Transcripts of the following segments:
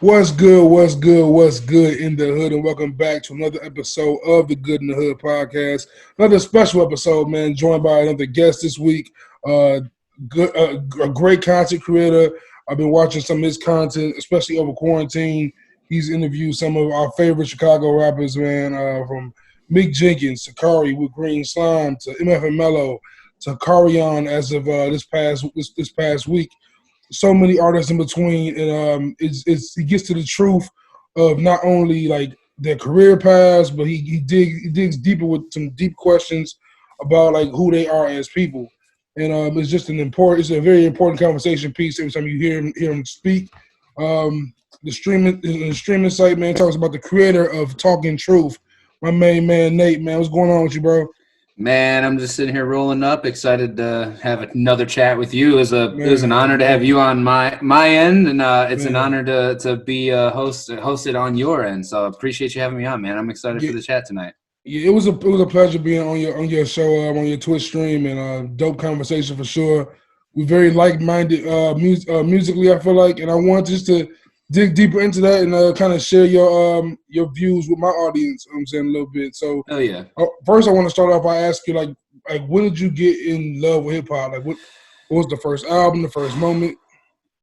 What's good? What's good? What's good in the hood? And welcome back to another episode of the Good in the Hood podcast. Another special episode, man. Joined by another guest this week. Uh, a great content creator. I've been watching some of his content, especially over quarantine. He's interviewed some of our favorite Chicago rappers, man. From Mick Jenkins, Sakari with Green Slime, to MF and Mello, to Carion as of this past week. So many artists in between, and he gets to the truth of not only like their career paths, but he digs deeper with some deep questions about like who they are as people. And it's a very important conversation piece every time you hear him speak. The streaming site, man, talks about the creator of Talkin Truth, my main man Nate. Man, what's going on with you, bro? Man, I'm just sitting here rolling up, excited to have another chat with you. It was an honor to have you on my end, and it's an honor to be hosted on your end. So I appreciate you having me on, man. I'm excited for the chat tonight. Yeah, it was a pleasure being on your show, on your Twitch stream, and dope conversation for sure. We're very like-minded musically, I feel like, and I want just to dig deeper into that and kind of share your views with my audience. I'm saying a little bit. So, oh yeah. First, I want to start off by asking like when did you get in love with hip hop? Like, what was the first album, the first moment?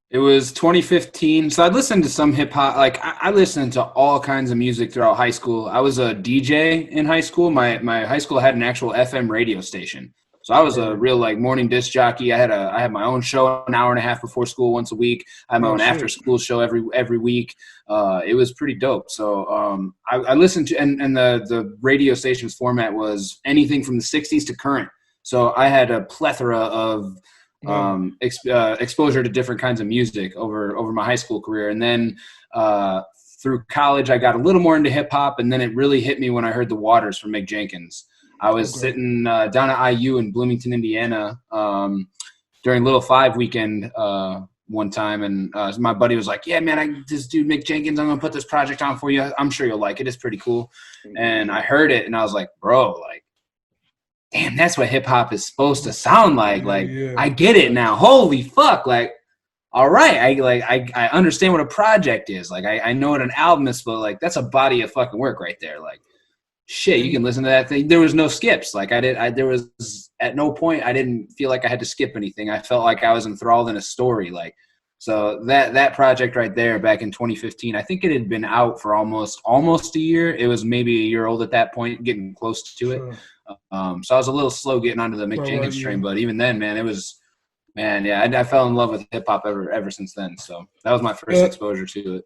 It was 2015. So I listened to some hip hop. Like I listened to all kinds of music throughout high school. I was a DJ in high school. My high school had an actual FM radio station. So I was a real like morning disc jockey. I had my own show an hour and a half before school once a week. I had my own after school show every week. It was pretty dope. So I listened to and the radio station's format was anything from the 60s to current. So I had a plethora of exposure to different kinds of music over my high school career. And then through college, I got a little more into hip hop, and then it really hit me when I heard The Waters from Mick Jenkins. I was sitting down at IU in Bloomington, Indiana, during Little Five weekend one time, and my buddy was like, "Yeah, man, this dude Mick Jenkins, I'm gonna put this project on for you. I'm sure you'll like it. It's pretty cool." And I heard it, and I was like, "Bro, like, damn, that's what hip hop is supposed to sound like. Like, I get it now. Holy fuck! Like, all right, I understand what a project is. Like, I know what an album is, but like, that's a body of fucking work right there. Like." Shit, you can listen to that thing. There was no skips. Like there was at no point I didn't feel like I had to skip anything. I felt like I was enthralled in a story. Like, so that project right there back in 2015, I think it had been out for almost a year. It was maybe a year old at that point, getting close to it. So I was a little slow getting onto the Mick Jenkins train, but even then, man, I fell in love with hip hop ever since then. So that was my first exposure to it.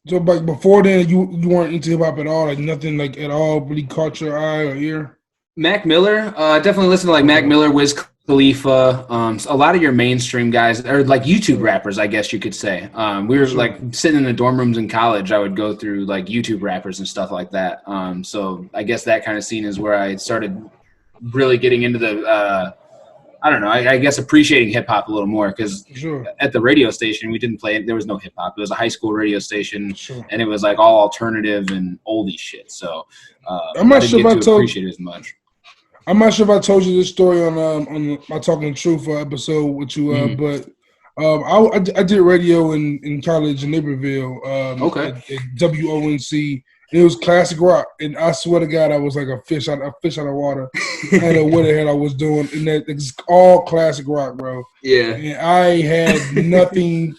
So, like before then, you weren't into hip hop at all, like nothing, like at all, really caught your eye or ear. Mac Miller, definitely listen to like Mac Miller, Wiz Khalifa, a lot of your mainstream guys, or like YouTube rappers, I guess you could say. We were like sitting in the dorm rooms in college. I would go through like YouTube rappers and stuff like that. So I guess that kind of scene is where I started really getting into the. I don't know. I guess appreciating hip hop a little more because at the radio station we didn't play it. There was no hip hop. It was a high school radio station, and it was like all alternative and oldie shit. So I'm not sure if I appreciate it as much. I'm not sure if I told you this story on my Talkin Truth episode with you, but I did radio in college in Naperville. At WONC. It was classic rock, and I swear to God, I was like a fish out of water. I don't know what the hell I was doing, and it's all classic rock, bro. Yeah, and I had nothing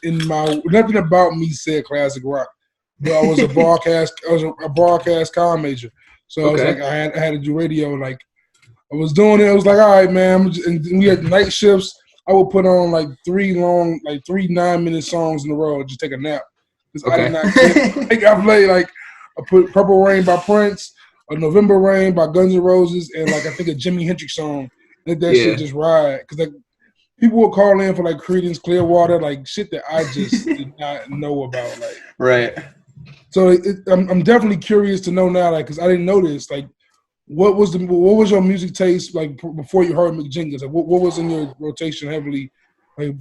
about me said classic rock, but I was a broadcast comm major, so I was like, I had to do radio. Like I was doing it. I was like, all right, man. And we had night shifts. I would put on like three 9-minute songs in a row, just take a nap because I did not. I played like. I put Purple Rain by Prince, a November Rain by Guns N' Roses, and like I think a Jimi Hendrix song. Let that shit just ride. Because like people would call in for like Creedence Clearwater, like shit that I just did not know about. Like right. So I'm definitely curious to know now, like, because I didn't know this. Like, what was your music taste like before you heard Mick Jenkins? Like, what was in your rotation heavily? Like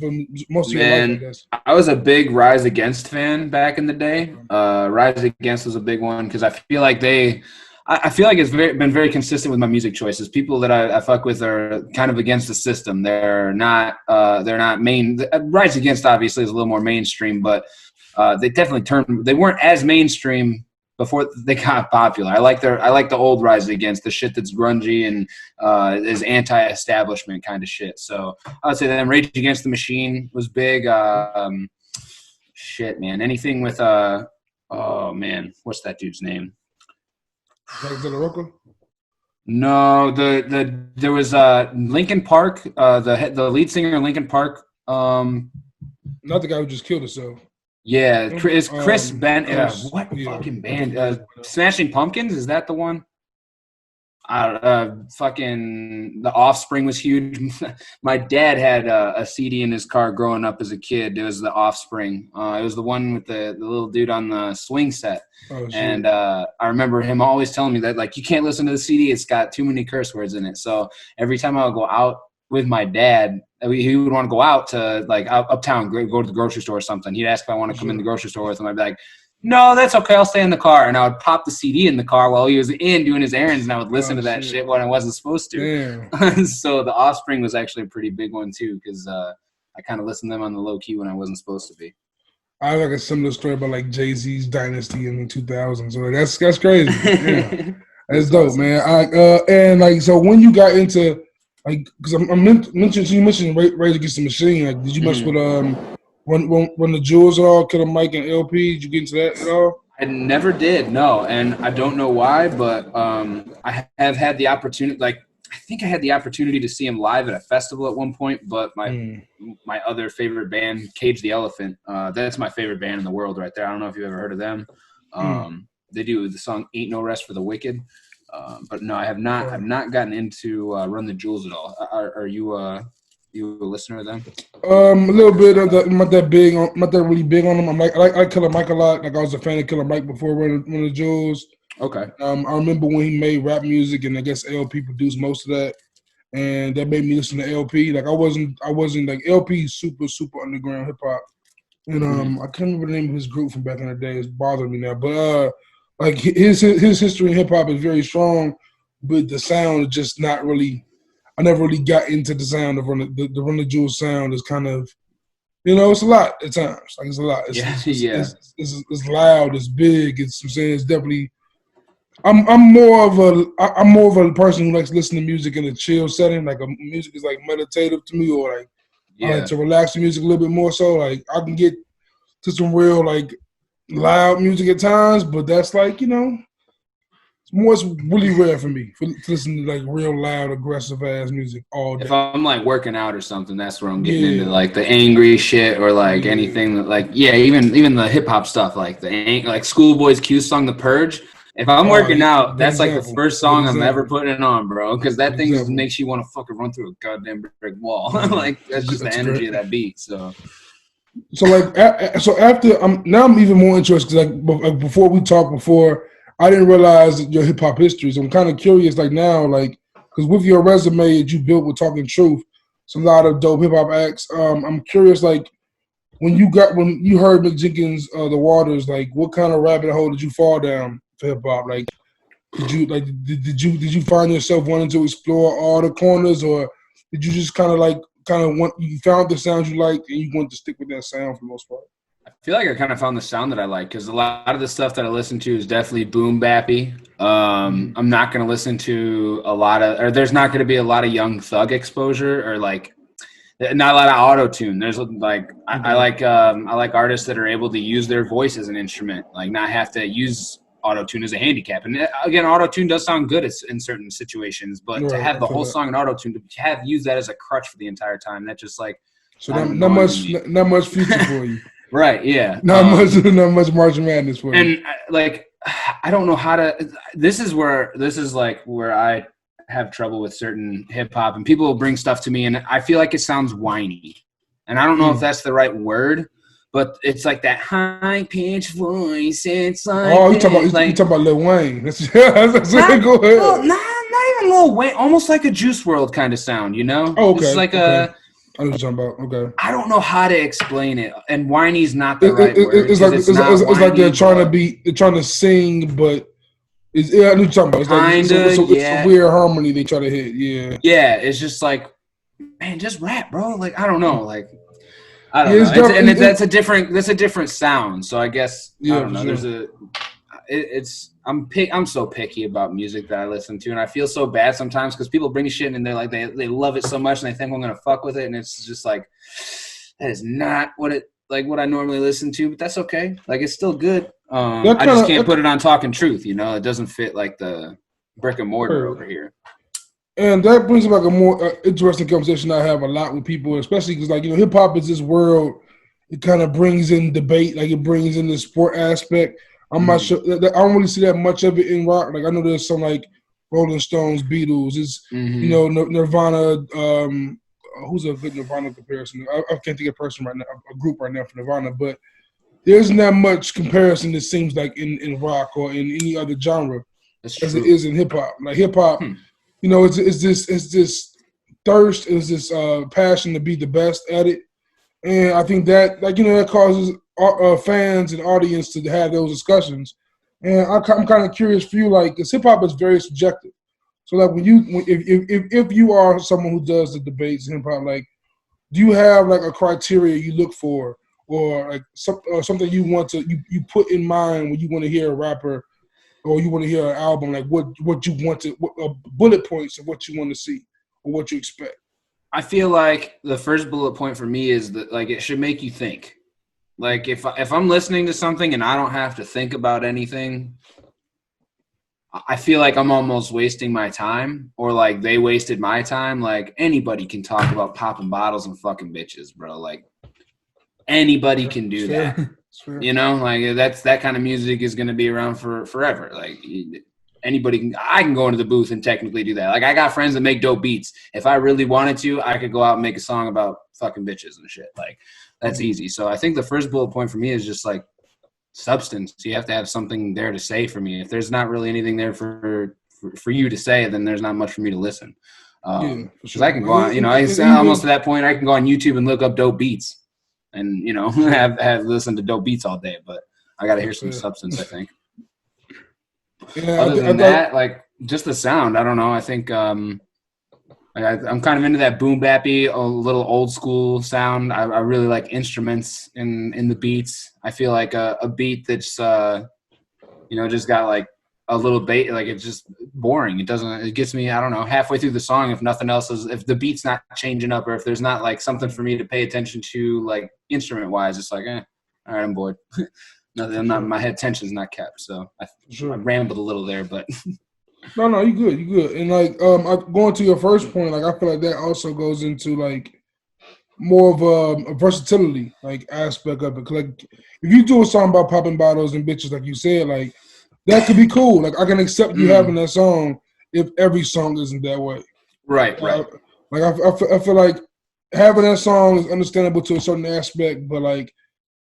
most of your life, I guess. I was a big Rise Against fan back in the day. Rise Against was a big one because I feel like it's been very consistent with my music choices. People that I fuck with are kind of against the system. They're not main. Rise Against obviously is a little more mainstream, but they definitely they weren't as mainstream before they got popular. I like the old Rise Against, the shit that's grungy and is anti-establishment kind of shit. So I would say that Rage Against the Machine was big. Shit, man. Anything with oh man, what's that dude's name? No, there was Linkin Park, the lead singer in Linkin Park. Not the guy who just killed himself. Yeah, is Chris what fucking band? Smashing Pumpkins, is that the one? Fucking The Offspring was huge. My dad had a CD in his car growing up as a kid. It was The Offspring. It was the one with the little dude on the swing set. And I remember him always telling me that, like, you can't listen to the CD. It's got too many curse words in it. So every time I would go out with my dad, he would want to go out to, like, uptown, go to the grocery store or something. He'd ask if I want to come in the grocery store with him. I'd be like, no, that's okay. I'll stay in the car. And I would pop the CD in the car while he was in doing his errands, and I would listen to that shit when I wasn't supposed to. So The Offspring was actually a pretty big one, too, because I kind of listened to them on the low key when I wasn't supposed to be. I have like a similar story about like Jay-Z's Dynasty in the 2000s. So that's crazy. Yeah. That's dope, awesome, man. And like, so when you got into, like, because you mentioned Rage Against the Machine. Like, did you mess with Run the Jewels at all? Killer Mike and LP? Did you get into that at all? I never did, no, and I don't know why, but I have had the opportunity. Like, I think I had the opportunity to see him live at a festival at one point. But my other favorite band, Cage the Elephant, that's my favorite band in the world right there. I don't know if you've ever heard of them. They do the song "Ain't No Rest for the Wicked." But no, I have not gotten into Run the Jewels at all. Are you a listener of them? A little bit. I'm not that big. Not that really big on them. I like Killer Mike a lot. Like, I was a fan of Killer Mike before Run the Jewels. Okay. I remember when he made rap music, and I guess LP produced most of that, and that made me listen to LP. Like, I wasn't like LP super underground hip hop, and I can't remember the name of his group from back in the day. It's bothering me now, but like his history in hip hop is very strong, but the sound is just not really. I never really got into the sound of the Run the Jewels sound. Is kind of, it's a lot at times. Like, it's a lot. It's loud. It's big. It's definitely. I'm more of a person who likes listening to music in a chill setting. Like, music is like meditative to me, or like I like to relax the music a little bit more. So like I can get to some real like loud music at times, but that's like it's really rare for me to listen to like real loud, aggressive ass music all day. If I'm like working out or something, that's where I'm getting into like the angry shit or like anything that like even the hip hop stuff like like Schoolboy's Q song "The Purge." If I'm working out, that's like the first song I'm ever putting on, bro, because that thing just makes you want to fucking run through a goddamn brick wall. Like, that's just the energy of that beat. So like after now I'm even more interested. Like before we talked before. I didn't realize your hip hop history, so I'm kind of curious. Like now, like because with your resume that you built with Talkin Truth, it's a lot of dope hip hop acts. I'm curious, like when you heard Mick Jenkins, The Waters, like what kind of rabbit hole did you fall down for hip hop? Like did you find yourself wanting to explore all the corners, or did you just you found the sounds you liked and you wanted to stick with that sound for the most part? I feel like I kind of found the sound that I like because a lot of the stuff that I listen to is definitely boom bappy. I'm not going to listen to there's not going to be a lot of Young Thug exposure or like not a lot of auto-tune. There's like I like artists that are able to use their voice as an instrument, like not have to use auto-tune as a handicap. And again, auto-tune does sound good in certain situations, but to have the whole song in auto-tune, to use that as a crutch for the entire time, that just like so not much future for you. Right, yeah. Not much March Madness for you. And I don't know how to. This is where I have trouble with certain hip hop, and people will bring stuff to me, and I feel like it sounds whiny, and I don't know if that's the right word, but it's like that high pitched voice. It's like you talking about Lil Wayne? Go ahead. Well, not even Lil Wayne. Almost like a Juice WRLD kind of sound, Oh, okay. It's like I know what you're talking about. Okay. I don't know how to explain it, and whiny's not the right word. It's like they're trying to sing, but I know what you're talking about. It's a weird harmony they try to hit. Yeah. Yeah, it's just like, man, just rap, bro. Like, I don't know, like. I don't Yeah, know. it's definitely That's a different sound. So I guess I yeah, don't for know. sure. I'm so picky about music that I listen to, and I feel so bad sometimes because people bring me shit and they're like they love it so much and they think I'm gonna fuck with it, and it's just like that is not what I normally listen to, but that's okay. Like it's still good. That I kind just of can't put it on Talkin Truth. It doesn't fit like the brick and mortar over here. and that brings up like a more interesting conversation I have a lot with people, especially because like hip hop is this world. It kind of brings in debate, like it brings in the sport aspect. I'm not sure. I don't really see that much of it in rock. Like I know there's some like Rolling Stones, Beatles. It's Nirvana. Who's a good Nirvana comparison? I can't think of a person right now, a group right now for Nirvana, but there isn't that much comparison. It seems like in rock or in any other genre as it is in hip hop. Like hip hop, it's this thirst, it's this passion to be the best at it, and I think that that causes fans and audience to have those discussions. And I'm kind of curious for you, like, because hip hop is very subjective. So, like, if you are someone who does the debates in hip hop, like, do you have like a criteria you look for, or like something you want to you put in mind when you want to hear a rapper or you want to hear an album? Like, what you want to bullet points of what you want to see or what you expect. I feel like the first bullet point for me is that like it should make you think. Like if I'm listening to something and I don't have to think about anything, I feel like I'm almost wasting my time, or like they wasted my time. Like anybody can talk about popping bottles and fucking bitches, bro. Like anybody can do that. Like that kind of music is going to be around for forever. Like I can go into the booth and technically do that. Like I got friends that make dope beats. If I really wanted to, I could go out and make a song about fucking bitches and shit. Like that's easy. So I think the first bullet point for me is just like substance. You have to have something there to say for me. If there's not really anything there for you to say, then there's not much for me to listen. Because I can go on, it's almost to that point. I can go on YouTube and look up dope beats, and have listened to dope beats all day. But I got to hear some substance, I think. Yeah, other than that, like just the sound, I don't know. I think I'm kind of into that boom bappy, a little old school sound. I really like instruments in the beats. I feel like a beat that's just got like a little bait, like it's just boring. It gets me, I don't know, halfway through the song, if nothing else, if the beat's not changing up, or if there's not like something for me to pay attention to, like instrument wise, it's like, all right, I'm bored. My head tension's not kept. So I rambled a little there, but no, you good. And like going to your first point, like I feel like that also goes into like more of a versatility like aspect of it. Like if you do a song about popping bottles and bitches, like you said, like that could be cool. Like I can accept you having that song if every song isn't that way. Right. Like I feel like having that song is understandable to a certain aspect, but like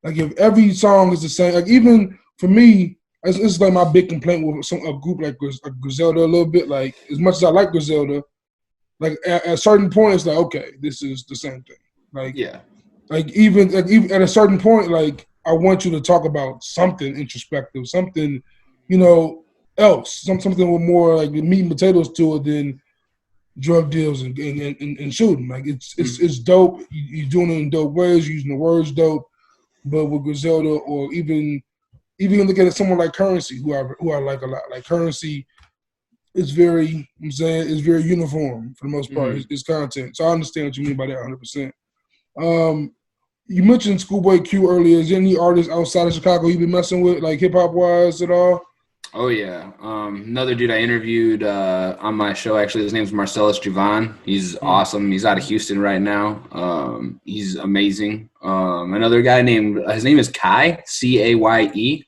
if every song is the same, like even for me, it's like my big complaint with a group like Griselda a little bit. Like as much as I like Griselda, like at a certain point, it's like okay, this is the same thing. Like like even at a certain point, like I want you to talk about something introspective, something else, something with more like meat and potatoes to it than drug deals and shooting. Like it's dope. You're doing it in dope ways, using the words dope. But with Griselda, or even looking at someone like Currency, who I like a lot. Like Currency is very, it's very uniform for the most part. His content. So I understand what you mean by that 100%. You mentioned Schoolboy Q earlier. Is there any artists outside of Chicago you've been messing with, like hip hop wise at all? Oh yeah, another dude I interviewed on my show. Actually, his name's Marcellus Javan. He's awesome. He's out of Houston right now. He's amazing. Another guy his name is Kai, Caye.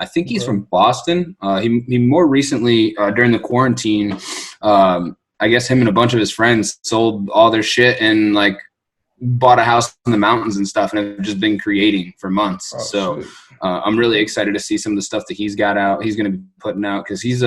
I think he's from Boston. He more recently during the quarantine, I guess him and a bunch of his friends sold all their shit and like bought a house in the mountains and stuff, and have just been creating for months. I'm really excited to see some of the stuff that he's got out. He's going to be putting out, because his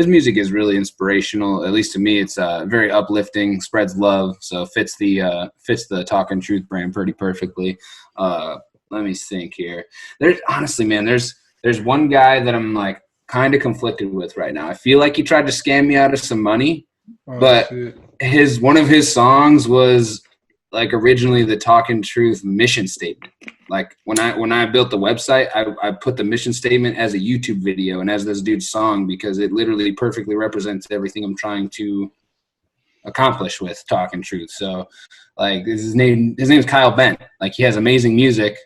music is really inspirational. At least to me, it's very uplifting, spreads love, so fits the Talkin Truth brand pretty perfectly. Let me think here. There's honestly, man, there's one guy that I'm like kind of conflicted with right now. I feel like he tried to scam me out of some money, but one of his songs was like originally the Talkin Truth mission statement. Like when I built the website, I put the mission statement as a YouTube video and as this dude's song because it literally perfectly represents everything I'm trying to accomplish with Talkin Truth. So like his name is Kyle Bent. Like he has amazing music,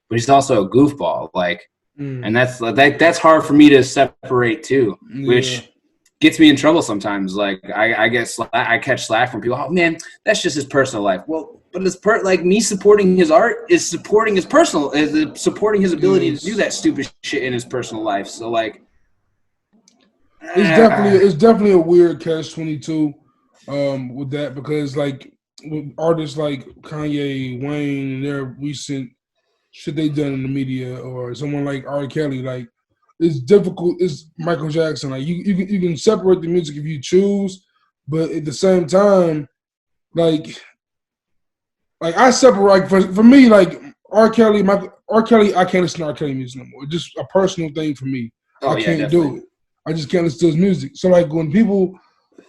but he's also a goofball. Like and that's hard for me to separate too, which gets me in trouble sometimes. Like I catch slack from people. Oh man, that's just his personal life. Well, but it's like me supporting his art is supporting his personal, is supporting his ability to do that stupid shit in his personal life. So like, it's definitely a weird catch-22 with that because like with artists like Kanye, Wayne, and their recent shit they done in the media, or someone like R. Kelly, like. It's difficult. It's Michael Jackson. Like you can separate the music if you choose, but at the same time, like I separate. Like for me, like R. Kelly, I can't listen to R. Kelly music no more. It's just a personal thing for me. I can't do it. I just can't listen to his music. So like when people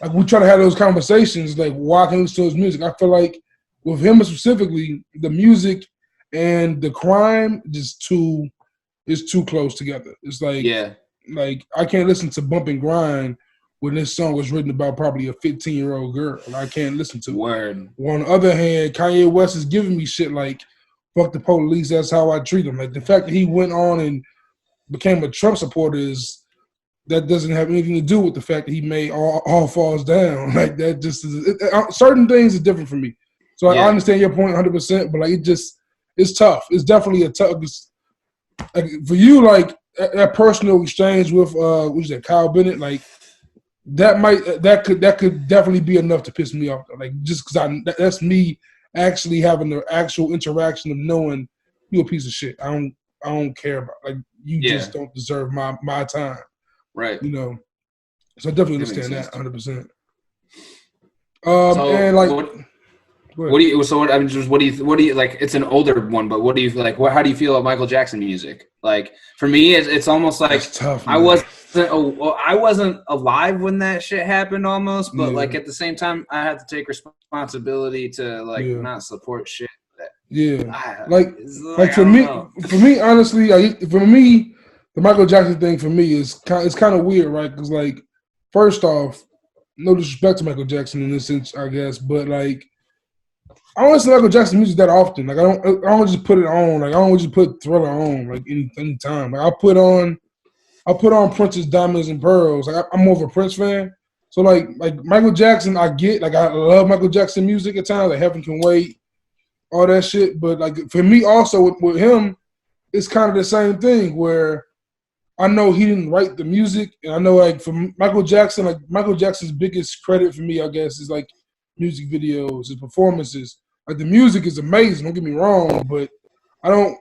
like we try to have those conversations, like why can't I listen to his music? I feel like with him specifically, the music and the crime just too. It's too close together. It's like, like I can't listen to Bump and Grind when this song was written about probably a 15-year-old girl. I can't listen to Word. it. Well, on the other hand, Kanye West is giving me shit like, fuck the police, that's how I treat them. Like the fact that he went on and became a Trump supporter that doesn't have anything to do with the fact that he made all falls down. Like that just is, certain things are different for me. So I understand your point 100%, but like it's tough. It's definitely a tough. Like for you, like that personal exchange with what you said, Kyle Bennett, like that could definitely be enough to piss me off. Like just because that's me actually having the actual interaction of knowing you a piece of shit. I don't care about like you just don't deserve my time. Right. You know. So I definitely understand that 100%. So and like. What do you like? It's an older one, but what do you feel like? How do you feel about Michael Jackson music? Like for me, it's almost like tough, I wasn't alive when that shit happened, almost. But like at the same time, I had to take responsibility to like not support shit. For me, honestly, the Michael Jackson thing for me is kind of weird, right? Because like, first off, no disrespect to Michael Jackson in this sense, I guess, but like. I don't listen to Michael Jackson music that often. Like I don't just put it on. Like I don't just put Thriller on. Like any time. Like I put on Prince's Diamonds and Pearls. Like I'm more of a Prince fan. So like Michael Jackson, I get like I love Michael Jackson music at times. Like Heaven Can Wait, all that shit. But like for me also with him, it's kind of the same thing where I know he didn't write the music, and I know like for Michael Jackson, like Michael Jackson's biggest credit for me, I guess, is like music videos, his performances. Like the music is amazing, don't get me wrong, but I don't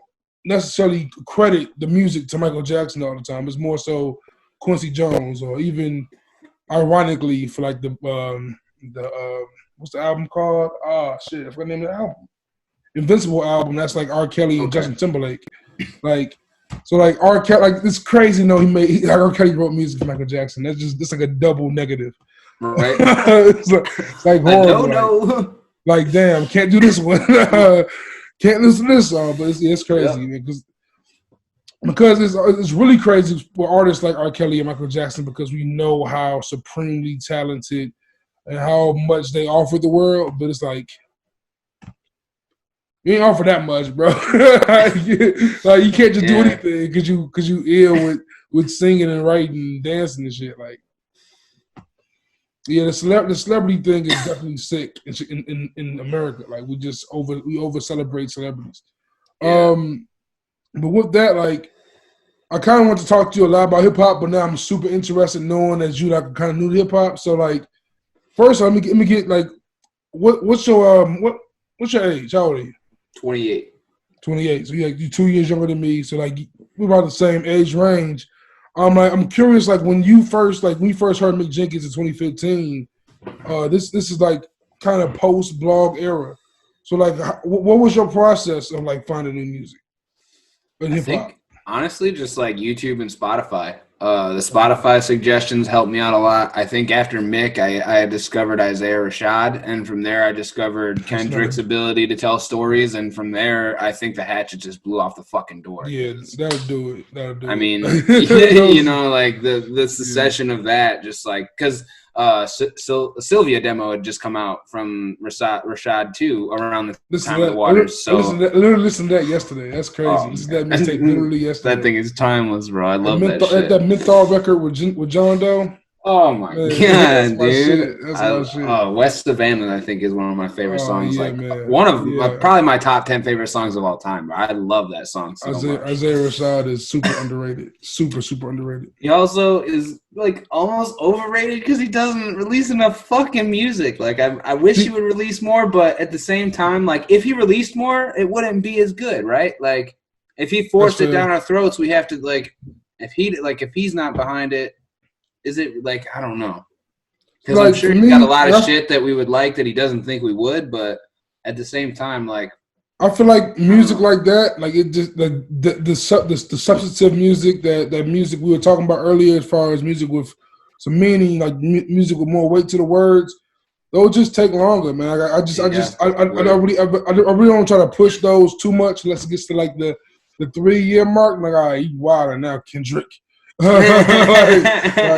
necessarily credit the music to Michael Jackson all the time. It's more so Quincy Jones, or even ironically for like the what's the album called? I forgot the name of the album. Invincible album. That's like R. Kelly and Justin Timberlake. Like so, like R. Kelly, like it's crazy. No, R. Kelly wrote music for Michael Jackson. That's like a double negative. Right. it's like horrible. No. Like damn, can't do this one. Can't listen to this song, but it's crazy because it's really crazy for artists like R. Kelly and Michael Jackson because we know how supremely talented and how much they offer the world, but it's like you ain't offer that much, bro. Like you can't just do anything because you ill with singing and writing and dancing and shit. Like the celebrity thing is definitely sick in America. Like we over celebrate celebrities. Yeah. But with that, like I kind of want to talk to you a lot about hip hop, but now I'm super interested in knowing that you like kind of new to hip hop. So like, first let me get like, what's your age? How old are you? 28. 28. So you're 2 years younger than me. So like we're about the same age range. I'm curious, like when we first heard Mick Jenkins in 2015, this is like kind of post blog era. So like, what was your process of like finding new music in hip hop? Honestly, just like YouTube and Spotify. The Spotify suggestions helped me out a lot. I think after Mick, I discovered Isaiah Rashad, and from there I discovered Kendrick's ability to tell stories, and from there I think the Hatchet just blew off the fucking door. Yeah, that'll do it. I mean, you know, like the succession of that, just like because Sylvia demo had just come out from Rashad too around the time of the Waters. So I literally listened to that yesterday. That's crazy. This is that mixtape literally yesterday. That thing is timeless, bro. I love that shit. That Menthol record with John Doe. Oh my god, dude! That's my shit. West Savannah, I think, is one of my favorite songs. Yeah, like man. one of probably my top 10 favorite songs of all time. Bro. I love that song so much. Isaiah Rashad is super underrated. Super underrated. He also is like almost overrated because he doesn't release enough fucking music. Like I wish he would release more, but at the same time, like if he released more, it wouldn't be as good, right? Like if he forced it down our throats, we have to like if he's not behind it. Is it like I don't know? Because like, I'm sure he's got a lot of shit that we would like that he doesn't think we would, but at the same time, like I feel like music like that, like it just like the substantive music, that music we were talking about earlier, as far as music with some meaning, like music with more weight to the words, they'll just take longer, man. I really don't try to push those too much unless it gets to like the 3-year mark. Like, all right, you wild now, Kendrick. like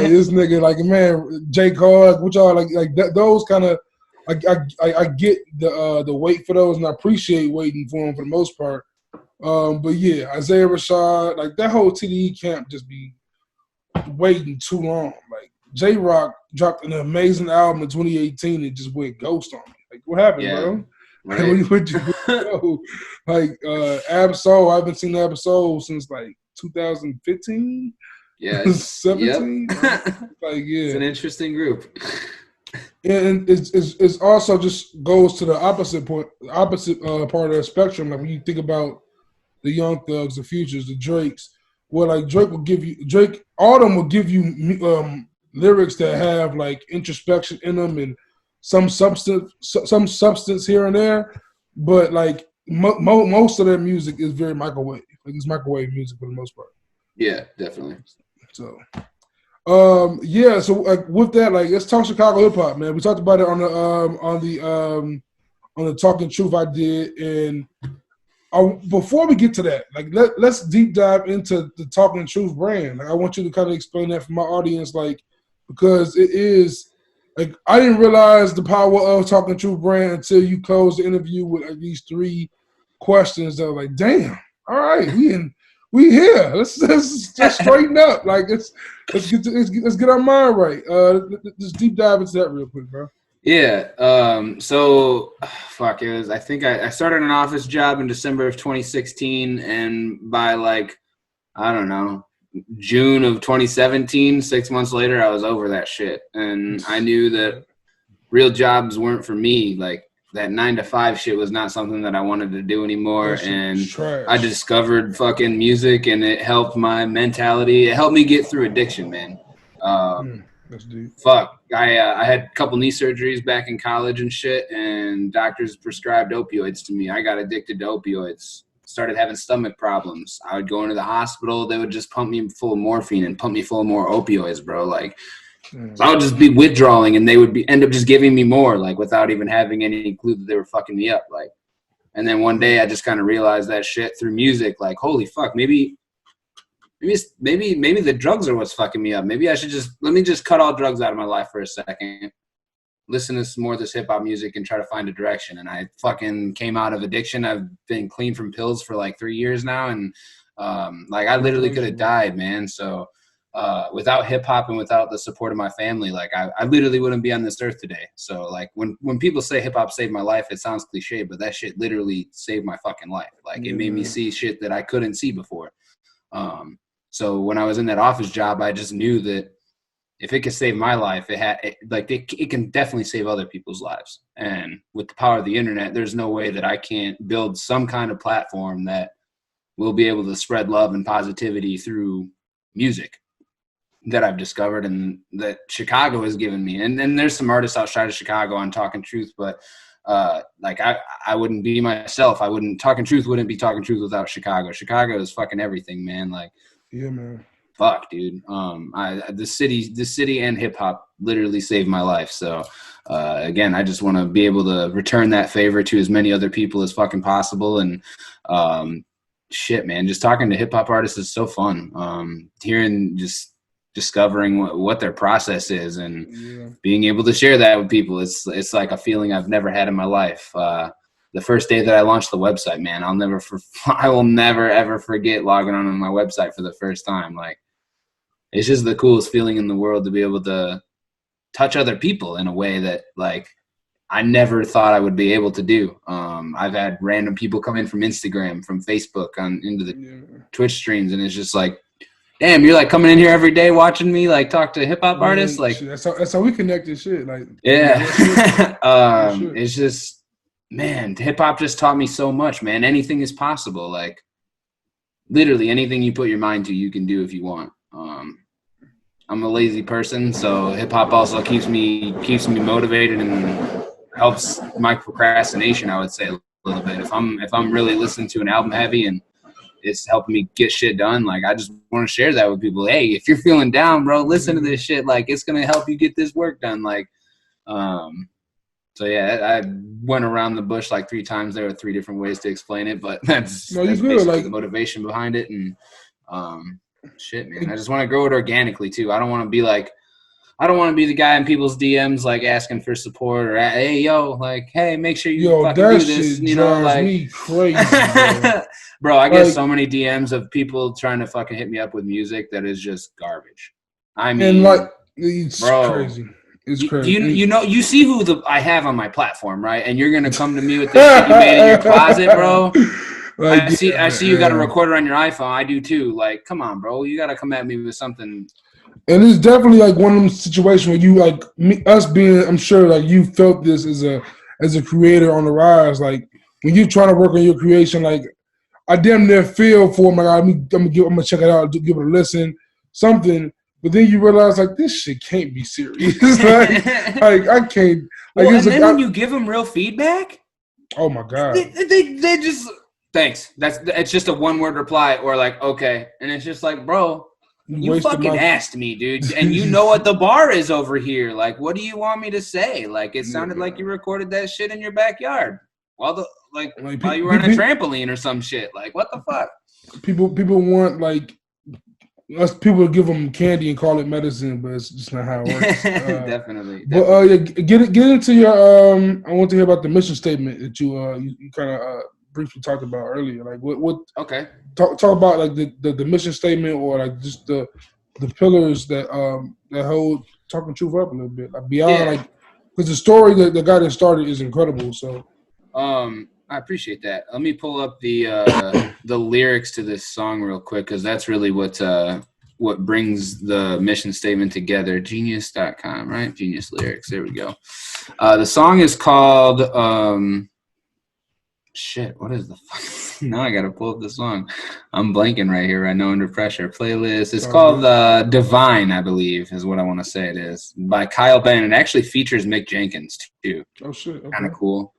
this nigga, like man, J. Cole, which are like that, those kind of, I get the wait for those, and I appreciate waiting for them for the most part. But yeah, Isaiah Rashad, like that whole TDE camp just be waiting too long. Like J. Rock dropped an amazing album in 2018 and just went ghost on me. Like what happened, bro? Right. Where'd you go? Like Absol, I haven't seen Absol since like 2015. Yeah, 17. Yep. Like yeah, it's an interesting group. And it's also just goes to the opposite part of the spectrum. Like when you think about the Young Thugs, the Futures, the Drakes, where like all of them will give you lyrics that have like introspection in them and some substance here and there, but like most of their music is very microwave. Like it's microwave music for the most part. Yeah, definitely. So, so like with that, like let's talk Chicago hip hop, man. We talked about it on the Talkin Truth I did, and before we get to that, like let's deep dive into the Talkin Truth brand. Like I want you to kind of explain that for my audience, like because it is like I didn't realize the power of Talkin Truth brand until you closed the interview with like these 3 questions that were like, damn, all right, we here. Let's straighten up. Like let's get our mind right. Just deep dive into that real quick, bro. Yeah. So fuck it was. I think I started an office job in December of 2016, and by like I don't know June of 2017, 6 months later, I was over that shit, and I knew that real jobs weren't for me. Like that 9-to-5 shit was not something that I wanted to do anymore. And I discovered fucking music, and it helped my mentality. It helped me get through addiction, man. That's deep. Fuck. I had a couple knee surgeries back in college and shit, and doctors prescribed opioids to me. I got addicted to opioids. Started having stomach problems. I would go into the hospital. They would just pump me full of morphine and pump me full of more opioids, bro. Like, so I would just be withdrawing, and they would end up just giving me more, like without even having any clue that they were fucking me up. Like, and then one day I just kind of realized that shit through music. Like, holy fuck, maybe the drugs are what's fucking me up. Maybe I should let me just cut all drugs out of my life for a second, listen to some more of this hip hop music, and try to find a direction. And I fucking came out of addiction. I've been clean from pills for like 3 years now, and like I literally could have died, man. So. Without hip hop and without the support of my family, like I literally wouldn't be on this earth today. So like when people say hip hop saved my life, it sounds cliche, but that shit literally saved my fucking life. Like it made me see shit that I couldn't see before. So when I was in that office job, I just knew that if it could save my life, it can definitely save other people's lives. And with the power of the internet, there's no way that I can't build some kind of platform that will be able to spread love and positivity through music that I've discovered and that Chicago has given me. And then there's some artists outside of Chicago on Talkin Truth, but like I wouldn't be myself. Talkin Truth wouldn't be Talkin Truth without Chicago. Chicago is fucking everything, man. Like, yeah, man. fuck, dude. The city and hip hop literally saved my life. So, again, I just want to be able to return that favor to as many other people as fucking possible. And, shit, man, just talking to hip hop artists is so fun. Hearing, just discovering what their process is and being able to share that with people. It's like a feeling I've never had in my life. The first day that I launched the website, man, I will never ever forget logging on my website for the first time. Like, it's just the coolest feeling in the world to be able to touch other people in a way that, like, I never thought I would be able to do. I've had random people come in from Instagram, from Facebook, into the Twitch streams, and it's just like, damn, you're like coming in here every day watching me like talk to hip hop artists. Like, that's how we connected. Shit, like, yeah. It's just, man, hip hop just taught me so much, man. Anything is possible. Like, literally anything you put your mind to, you can do if you want. I'm a lazy person, so hip hop also keeps me motivated and helps my procrastination, I would say, a little bit. If I'm really listening to an album heavy and it's helping me get shit done, like, I just want to share that with people. Hey, if you're feeling down, bro, listen to this shit. Like, it's gonna help you get this work done. Like, so yeah, I went around the bush like 3 times. There were 3 different ways to explain it, but that's basically like the motivation behind it. And shit, man, I just want to grow it organically too. I don't want to be the guy in people's DMs like asking for support or, hey, yo, like, hey, make sure you fucking do this. You know, like, me crazy, bro. I get so many DMs of people trying to fucking hit me up with music that is just garbage. I mean, and like, it's crazy. It's crazy. You see who I have on my platform, right? And you're gonna come to me with this shit you made in your closet, bro. Like, I see you got a recorder on your iPhone. I do too. Like, come on, bro. You gotta come at me with something. And it's definitely like one of them situations where you like us being. I'm sure like you felt this as a creator on the rise. Like, when you're trying to work on your creation, like, I damn near feel for them. Like, I'm gonna check it out, give it a listen, something. But then you realize, like, this shit can't be serious. like I can't. Like, well, and then when you give them real feedback, oh my god, they just thanks. It's just a 1-word reply or like, okay, and it's just like, bro, you fucking asked me, dude, and you know what the bar is over here. Like, what do you want me to say? Like, it sounded like you recorded that shit in your backyard while you were on a trampoline or some shit. Like, what the fuck? People want like us people to give them candy and call it medicine, but it's just not how it works. Definitely. But get into your. I want to hear about the mission statement that you kind of briefly talked about earlier. Like, what? Okay. Talk about like the mission statement, or like just the pillars that hold Talkin Truth up a little bit, like beyond like, because the story that got it started is incredible. So, I appreciate that. Let me pull up the lyrics to this song real quick, because that's really what brings the mission statement together. Genius.com, right? Genius lyrics. There we go. The song is called shit. What is the fuck? Now I gotta pull up the song. I'm blanking right here. I know, under pressure. Playlist. It's called Divine, I believe, is what I want to say it is, by Kyle Bennett. It actually features Mick Jenkins too. Oh shit. Okay. Kind of cool.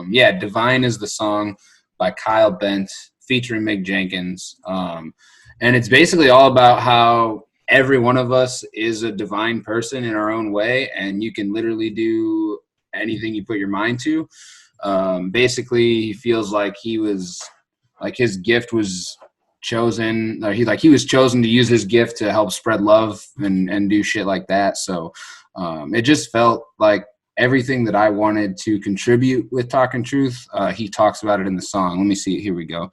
Yeah, Divine is the song by Kyle Bent featuring Mick Jenkins. And it's basically all about how every one of us is a divine person in our own way, and you can literally do anything you put your mind to. Basically, he feels like his gift was chosen. He was chosen to use his gift to help spread love and do shit like that. So it just felt like everything that I wanted to contribute with Talkin Truth. He talks about it in the song. Let me see. Here we go.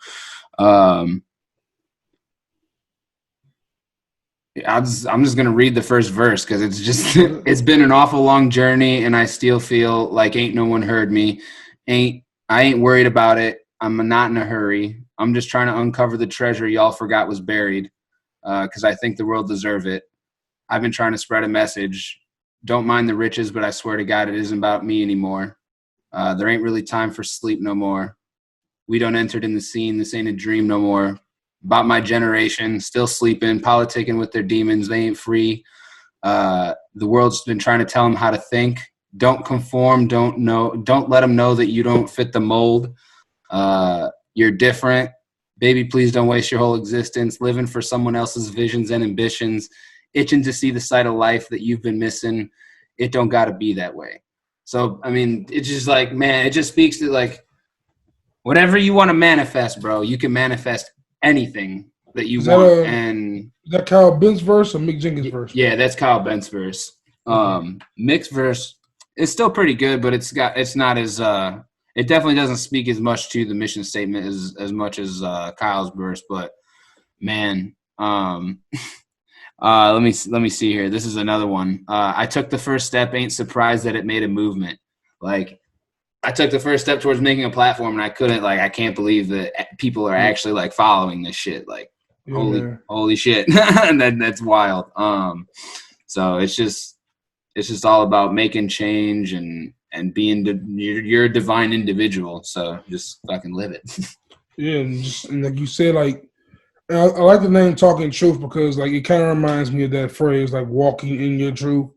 I'm just going to read the first verse, because it's been an awful long journey, and I still feel like ain't no one heard me. I ain't worried about it. I'm not in a hurry. I'm just trying to uncover the treasure y'all forgot was buried, because I think the world deserve it. I've been trying to spread a message. Don't mind the riches, but I swear to God, it isn't about me anymore. There ain't really time for sleep no more. We done entered in the scene. This ain't a dream no more. About my generation, still sleeping, politicking with their demons. They ain't free. The world's been trying to tell them how to think. Don't conform. Don't let them know that you don't fit the mold. You're different. Baby, please don't waste your whole existence living for someone else's visions and ambitions, itching to see the side of life that you've been missing. It don't got to be that way. So, I mean, it's just like, man, it just speaks to like whatever you want to manifest, bro. You can manifest anything that you want. And is that Kyle Ben's verse or Mick Jenkins' verse? Yeah, that's Kyle Ben's verse. Mick's verse is still pretty good, but it's not as it definitely doesn't speak as much to the mission statement as much as Kyle's verse. But man, let me see here. This is another one. I took the first step, ain't surprised that it made a movement. Like, I took the first step towards making a platform, and I can't believe that people are actually like following this shit. Like, holy shit, that's wild. So it's just all about making change and being you're a divine individual. So just fucking live it. Yeah, and like you said, like I like the name Talkin Truth because like it kind of reminds me of that phrase, like walking in your truth.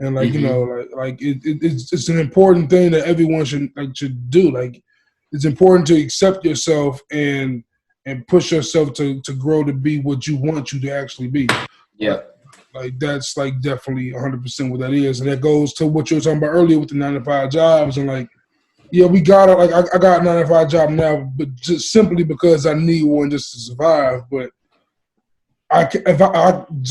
And like you know, it's an important thing that everyone should do. Like, it's important to accept yourself and push yourself to grow to be what you want you to actually be. Yeah, like that's like definitely 100% what that is, and that goes to what you were talking about earlier with the 9-to-5 jobs. And like, yeah, we got it. Like I got a 9-to-5 job now, but just simply because I need one just to survive. But I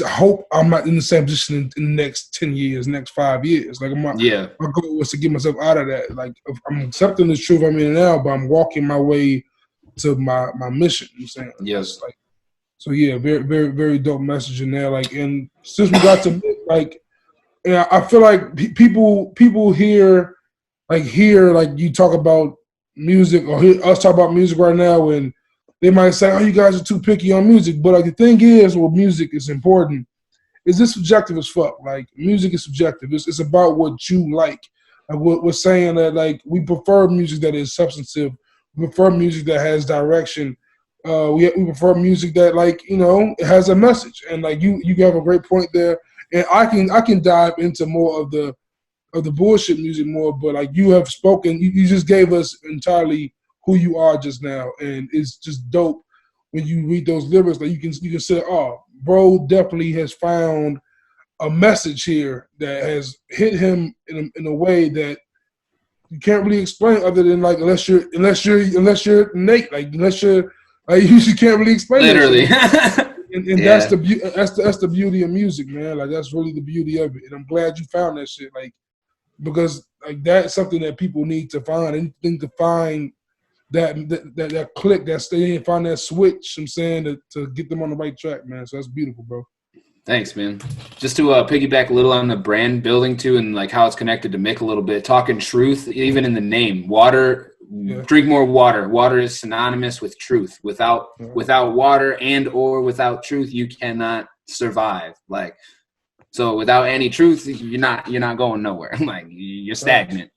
hope I'm not in the same position in the next 10 years, next 5 years. Like, my goal was to get myself out of that. Like, I'm accepting the truth I'm in now, but I'm walking my way to my mission. You know what I'm saying? Yes. Like, so yeah, very, very, very dope message in there. Like, and since we got to like, yeah, I feel like people hear you talk about music or hear us talk about music right now, and they might say, "Oh, you guys are too picky on music." But like the thing is, well, music is important. Is this subjective as fuck? Like, music is subjective. It's about what you like. Like, we're saying that like we prefer music that is substantive. We prefer music that has direction. We prefer music that it has a message. And like you have a great point there. And I can dive into more of the bullshit music more. But like you have spoken, you just gave us entirely who you are just now, and it's just dope when you read those lyrics. Like you can say, "Oh, bro, definitely has found a message here that has hit him in a way that you can't really explain other than like unless you're Nate, like unless you're like you just can't really explain literally." and that's the beauty of music, man. Like that's really the beauty of it, and I'm glad you found that shit. Like because like that's something that people need to find. They need to find that click, they didn't find that switch, I'm saying, to get them on the right track, man. So that's beautiful, bro. Thanks, man. Just to piggyback a little on the brand building too, and like how it's connected to Mick a little bit. Talking truth, even in the name, water. Yeah. Drink more water. Water is synonymous with truth. Without water and or without truth, you cannot survive. Like, so without any truth, you're not going nowhere. Like you're stagnant.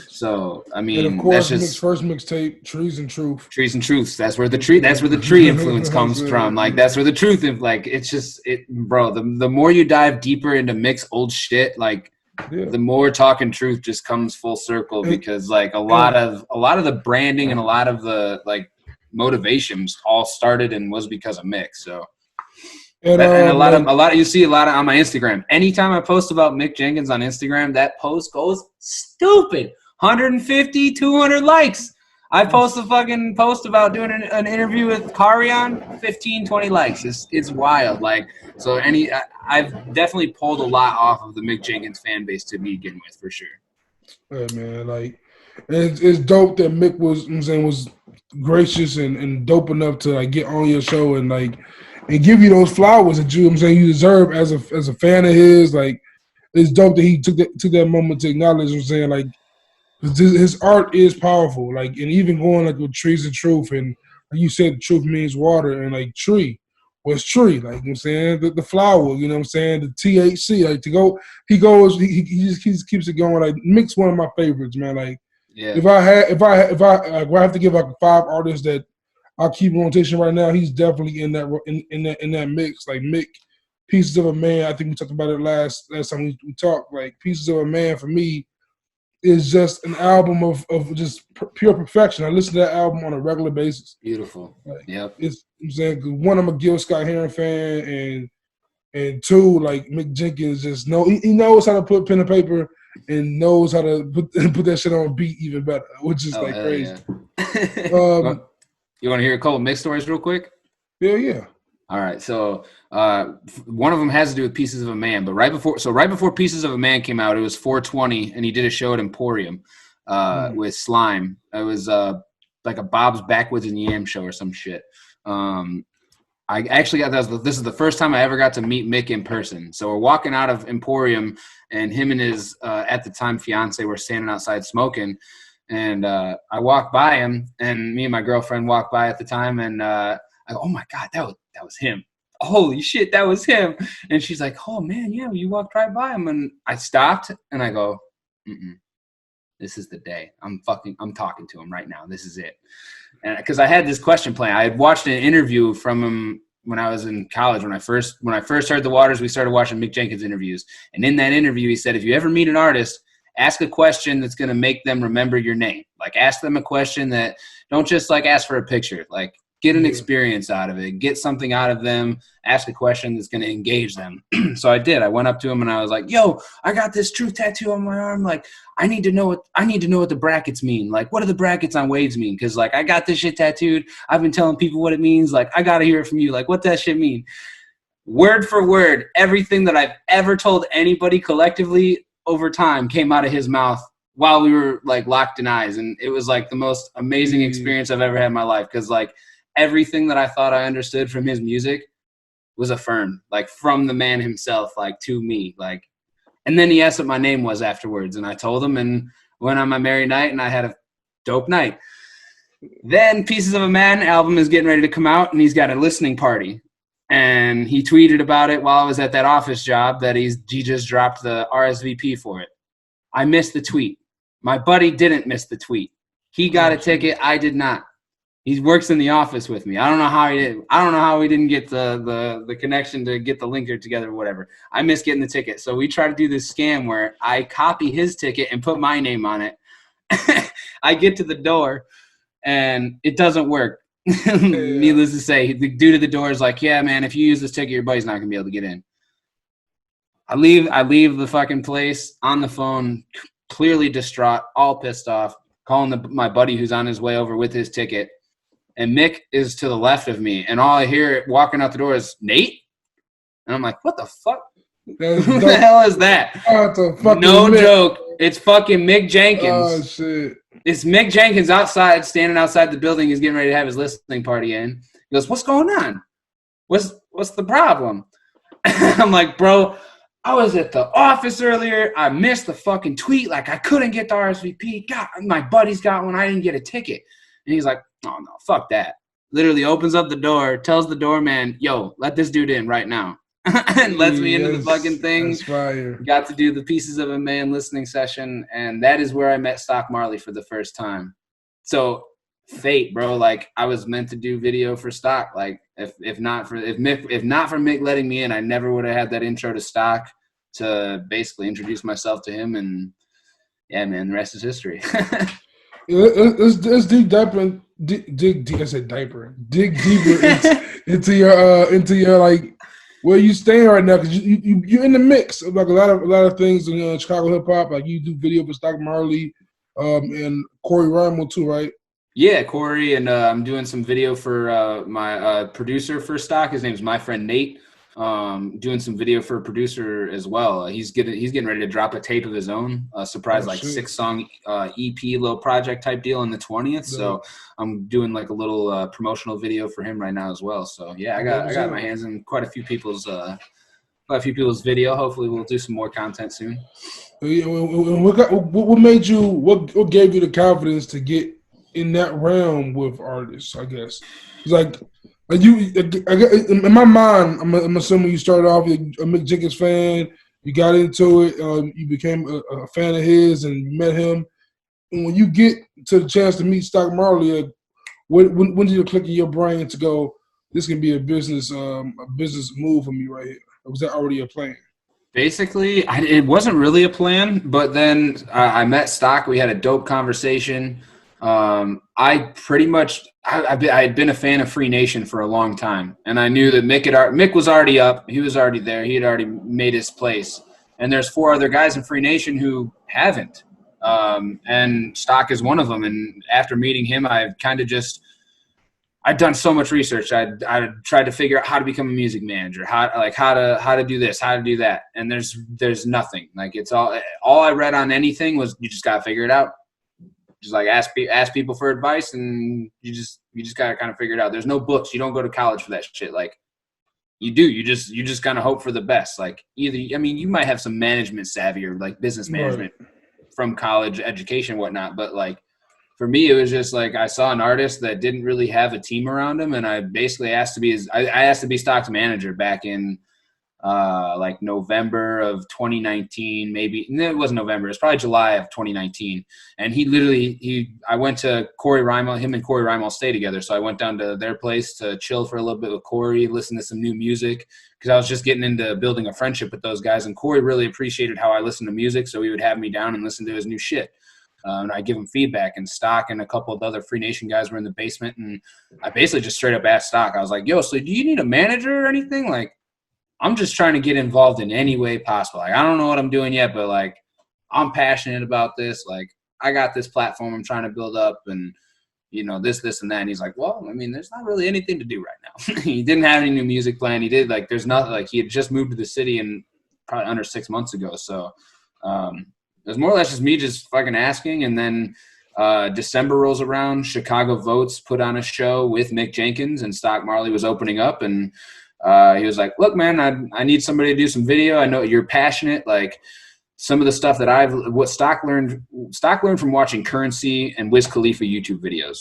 So I mean, and of course, that's just Mick's first mixtape, Trees and Truth. Trees and Truths. That's where the tree influence comes from. Like that's where the truth is. Like it's just bro. The more you dive deeper into Mick's old shit, like the more Talking Truth just comes full circle, because like a lot of the branding and a lot of the like motivations all started and was because of Mick. So. And a lot of you see a lot of on my Instagram. Anytime I post about Mick Jenkins on Instagram, that post goes stupid. 150, 200 likes. I post a fucking post about doing an interview with Karion, 15, 20 likes. It's wild. Like, so I've definitely pulled a lot off of the Mick Jenkins fan base to begin with, for sure. Yeah, man. Like, it's dope that Mick was gracious and dope enough to like get on your show and like. And give you those flowers that you deserve as a fan of his. Like, it's dope that he took that moment to acknowledge. I'm saying, like, his art is powerful. Like, and even going like with Trees and Truth, and like you said, truth means water, and like tree was tree. Like, you know what I'm saying, the flower. You know what I'm saying, the THC. Like he just keeps it going. Like, Mick's one of my favorites, man. Like, if I have to give like 5 artists that I'll keep in rotation right now, he's definitely in that mix. Like Mick, Pieces of a Man. I think we talked about it last time we talked. Like Pieces of a Man for me is just an album of just pure perfection. I listen to that album on a regular basis. Beautiful. Like, Yep. I'm saying, 'cause one, I'm a Gil Scott-Heron fan, and two, like Mick Jenkins just he knows how to put pen and paper and knows how to put that shit on beat even better, which is like crazy. Yeah. You want to hear a couple Mick stories real quick? Yeah. All right, so one of them has to do with Pieces of a Man, but right before Pieces of a Man came out, it was 420, and he did a show at Emporium with Slime. It was like a Bob's Backwoods and Yam show or some shit. I actually this is the first time I ever got to meet Mick in person. So we're walking out of Emporium, and him and his at the time fiance were standing outside smoking, and I walked by him, and me and my girlfriend walked by at the time, and I go, oh my God, that was him. Holy shit, that was him. And she's like, oh man, yeah, you walked right by him. And I stopped and I go, this is the day. I'm talking to him right now. This is it. And because I had this question planned. I had watched an interview from him when I was in college. When I first heard The Waters, we started watching Mick Jenkins interviews. And in that interview, he said, if you ever meet an artist, ask a question that's going to make them remember your name. Like, ask them a question that don't just like ask for a picture. Like, get an experience out of it. Get something out of them. Ask a question that's going to engage them. So I did. I went up to him and I was like, yo, I got this Truth tattoo on my arm. Like, I need to know what the brackets mean. Like, what do the brackets on Wade's mean? Because, like, I got this shit tattooed. I've been telling people what it means. Like, I got to hear it from you. Like, what that shit mean? Word for word, everything that I've ever told anybody collectively over time came out of his mouth while we were, like, locked in eyes. And it was, like, the most amazing experience I've ever had in my life. Because, like, everything that I thought I understood from his music was affirmed, like, from the man himself, like, to me. Like, and then he asked what my name was afterwards, and I told him and went on my merry night, and I had a dope night. Then Pieces of a Man album is getting ready to come out, and he's got a listening party. And he tweeted about it while I was at that office job that he just dropped the RSVP for it. I missed the tweet. My buddy didn't miss the tweet. He got a ticket. I did not. He works in the office with me. I don't know how he did. I don't know how we didn't get the connection to get the linker together or whatever. I missed getting the ticket. So we try to do this scam where I copy his ticket and put my name on it. I get to the door and it doesn't work. Needless to say, the dude at the door is like, yeah, man, if you use this ticket, your buddy's not going to be able to get in. I leave the fucking place on the phone, clearly distraught, all pissed off, calling my buddy who's on his way over with his ticket. And Mick is to the left of me, and all I hear walking out the door is, Nate? And I'm like, what the fuck? Who the hell is that? No joke. It's fucking Mick Jenkins. Oh, shit. It's Mick Jenkins outside, standing outside the building. He's getting ready to have his listening party in. He goes, what's going on? What's the problem? I'm like, bro, I was at the office earlier. I missed the fucking tweet. Like, I couldn't get the RSVP. God, my buddy's got one. I didn't get a ticket. And he's like, oh, no, fuck that. Literally opens up the door, tells the doorman, yo, let this dude in right now. And lets me into the fucking thing. That's fire. Got to do the Pieces of a Man listening session. And that is where I met Stock Marley for the first time. So fate, bro. Like, I was meant to do video for Stock. Like, if not for Mick letting me in, I never would have had that intro to Stock to basically introduce myself to him. And yeah, man, the rest is history. Let's dig deeper. I said diaper. Dig deeper into your like where you stand right now, because you're in the mix of like a lot of things in Chicago hip hop. Like, you do video for Stock Marley, and Corey Ramo too, right? Yeah, Corey, and I'm doing some video for my producer for Stock. His name's my friend Nate. Doing some video for a producer as well. He's getting ready to drop a tape of his own, surprise, 6-song EP little project type deal on the 20th. Yeah. So I'm doing like a little promotional video for him right now as well. So yeah, I got my hands in quite a few people's video. Hopefully we'll do some more content soon. What made you? What gave you the confidence to get in that realm with artists? I guess it's like. In my mind, I'm assuming you started off a Mick Jenkins fan. You got into it. You became a fan of his, and you met him. And when you get to the chance to meet Stock Marley, when did it click in your brain to go, this can be a business move for me right here? Or was that already a plan? Basically, it wasn't really a plan, but then I met Stock. We had a dope conversation. I pretty much I had been a fan of Free Nation for a long time, and I knew that Mick was already up. He was already there. He had already made his place. And there's 4 other guys in Free Nation who haven't, and Stock is one of them. And after meeting him, I've kind of just I'd done so much research. I tried to figure out how to become a music manager, how to do this, how to do that. And there's nothing. Like, it's all I read on anything was you just gotta figure it out. Just like ask people for advice, and you just gotta kind of figure it out. There's no books. You don't go to college for that shit. Like, you do. You just kind of hope for the best. Like, you might have some management savvy or like business management from college education and whatnot, but like, for me, it was just like I saw an artist that didn't really have a team around him, and I basically asked to be I asked to be Stock's manager back in like November of 2019, maybe. No, it wasn't November. It's probably July of 2019. And I went to Corey Rymel. Him and Corey Rymel stay together, so I went down to their place to chill for a little bit with Corey, listen to some new music, because I was just getting into building a friendship with those guys. And Corey really appreciated how I listened to music, so he would have me down and listen to his new shit. And I give him feedback, and Stock and a couple of other Free Nation guys were in the basement, and I basically just straight up asked Stock. I was like, yo, so do you need a manager or anything? Like, I'm just trying to get involved in any way possible. Like, I don't know what I'm doing yet, but like, I'm passionate about this. Like, I got this platform I'm trying to build up, and this and that. And he's like, well, there's not really anything to do right now. He didn't have any new music plan. He did, like, there's nothing. Like, he had just moved to the city and probably under 6 months ago. So it was more or less just me just fucking asking. And then December rolls around. Chicago Votes put on a show with Mick Jenkins, and Stock Marley was opening up, and he was like, look, man, I need somebody to do some video. I know you're passionate. Like, some of the stuff that what Stock learned from watching Currency and Wiz Khalifa YouTube videos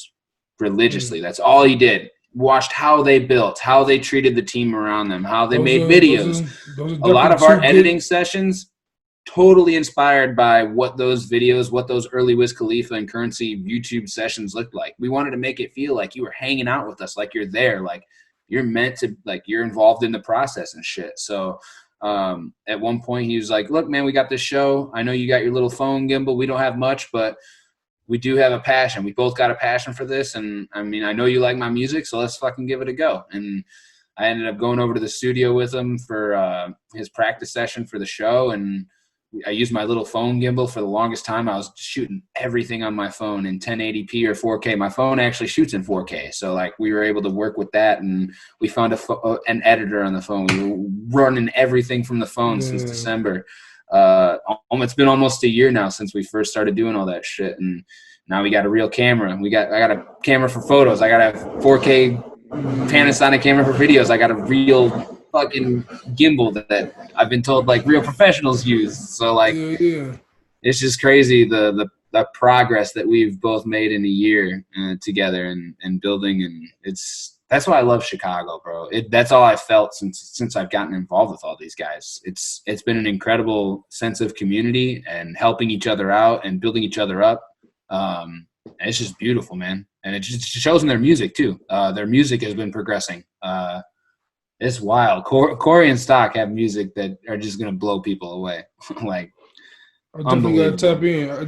religiously. That's all he did. Watched how they built, how they treated the team around them, how they made videos. A lot of our editing sessions totally inspired by what those early Wiz Khalifa and Currency YouTube sessions looked like. We wanted to make it feel like you were hanging out with us, like you're there, like you're meant to, like you're involved in the process and shit. So at one point he was like, look, man, we got this show. I know you got your little phone gimbal. We don't have much, but we do have a passion. We both got a passion for this. And I know you like my music, so let's fucking give it a go. And I ended up going over to the studio with him for his practice session for the show. And I used my little phone gimbal for the longest time. I was shooting everything on my phone in 1080p or 4K. My phone actually shoots in 4K. So like, we were able to work with that, and we found an editor on the phone. We were running everything from the phone since December. It's been almost a year now since we first started doing all that shit. And now we got a real camera. I got a camera for photos. I got a 4K Panasonic camera for videos. I got a real fucking gimbal that I've been told like real professionals use. So like, it's just crazy the progress that we've both made in a year together and building, and that's why I love Chicago, bro. That's all I've felt since I've gotten involved with all these guys. It's been an incredible sense of community and helping each other out and building each other up. It's just beautiful, man, and it just shows in their music too. Their music has been progressing. It's wild. Corey and Stock have music that are just gonna blow people away. Like, I definitely gotta tap in. I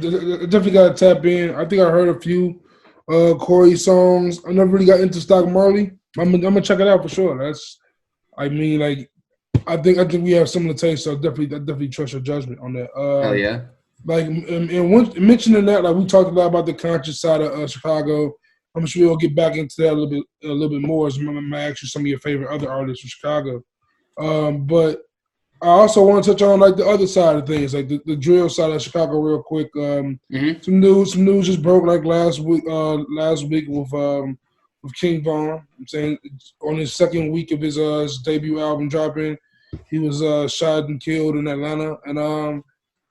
definitely gotta tap in. I think I heard a few Corey songs. I never really got into Stock Marley. I'm gonna check it out for sure. I think we have similar tastes. So I definitely trust your judgment on that. Hell yeah. Like, and mentioning that, like, we talked a lot about the conscious side of Chicago. I'm sure we'll get back into that a little bit more. As I might ask you some of your favorite other artists from Chicago. But I also want to touch on like the other side of things, like the drill side of Chicago, real quick. Some news just broke like last week with King Von. I'm saying on his second week of his debut album dropping, he was shot and killed in Atlanta, and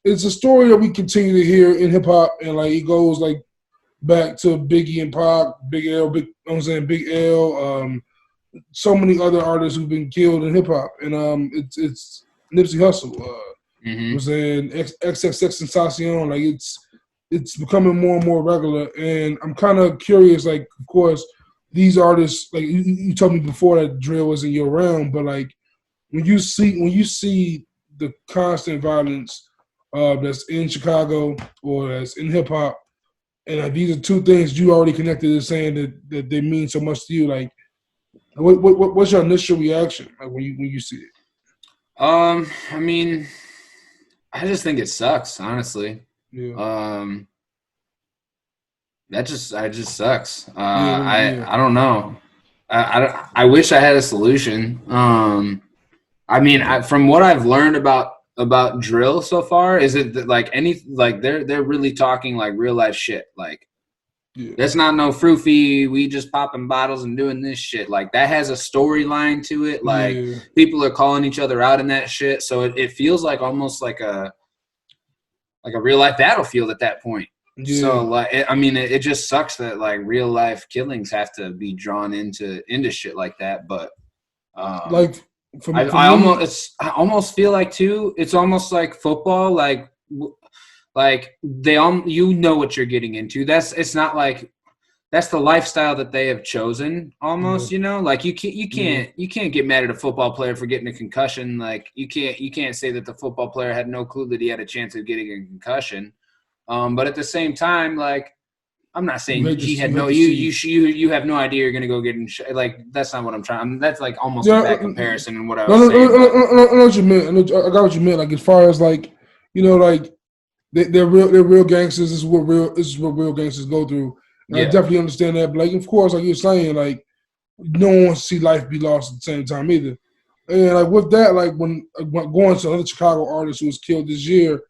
it's a story that we continue to hear in hip hop, and like it goes like back to Biggie and Pac, Big L, so many other artists who've been killed in hip hop, and it's Nipsey Hussle. Was in XXXTentacion. Like it's becoming more and more regular, and I'm kind of curious. Like, of course, these artists, like you told me before that drill wasn't your realm, but like when you see the constant violence that's in Chicago or that's in hip hop, and these are two things you already connected to saying that they mean so much to you. Like, what's your initial reaction like when you see it? I mean, I just think it sucks, honestly. Yeah. That just sucks. Yeah. I don't know. I wish I had a solution. I mean, from what I've learned about drill so far, is it that, like they're really talking like real life shit. Like Yeah. that's not no froofy. We just popping bottles and doing this shit. Like that has a storyline to it. Like Yeah. people are calling each other out in that shit. So it feels like almost like a real life battlefield at that point. Yeah. So like, it just sucks that like real life killings have to be drawn into shit like that. But Like for I me, almost feel like too. It's almost like football. Like they all you know what you're getting into. It's not like that's the lifestyle that they have chosen yeah, almost, like you yeah, can't get mad at a football player for getting a concussion. Like you can't say that the football player had no clue that he had a chance of getting a concussion. But at the same time, like I'm not saying he had you hate no to see. you have no idea you're gonna go get in like that's not what I'm trying. That's like almost a Yeah, bad comparison in what I no, was no, no, saying, no, but no, no, I know what you meant. I got what you meant. Like as far as like like they're real gangsters. This is what real gangsters go through. And I yeah. definitely understand that. But like of course, like you're saying, like no one wants to see life be lost at the same time either. And like with that, like when going to another Chicago artist who was killed this year,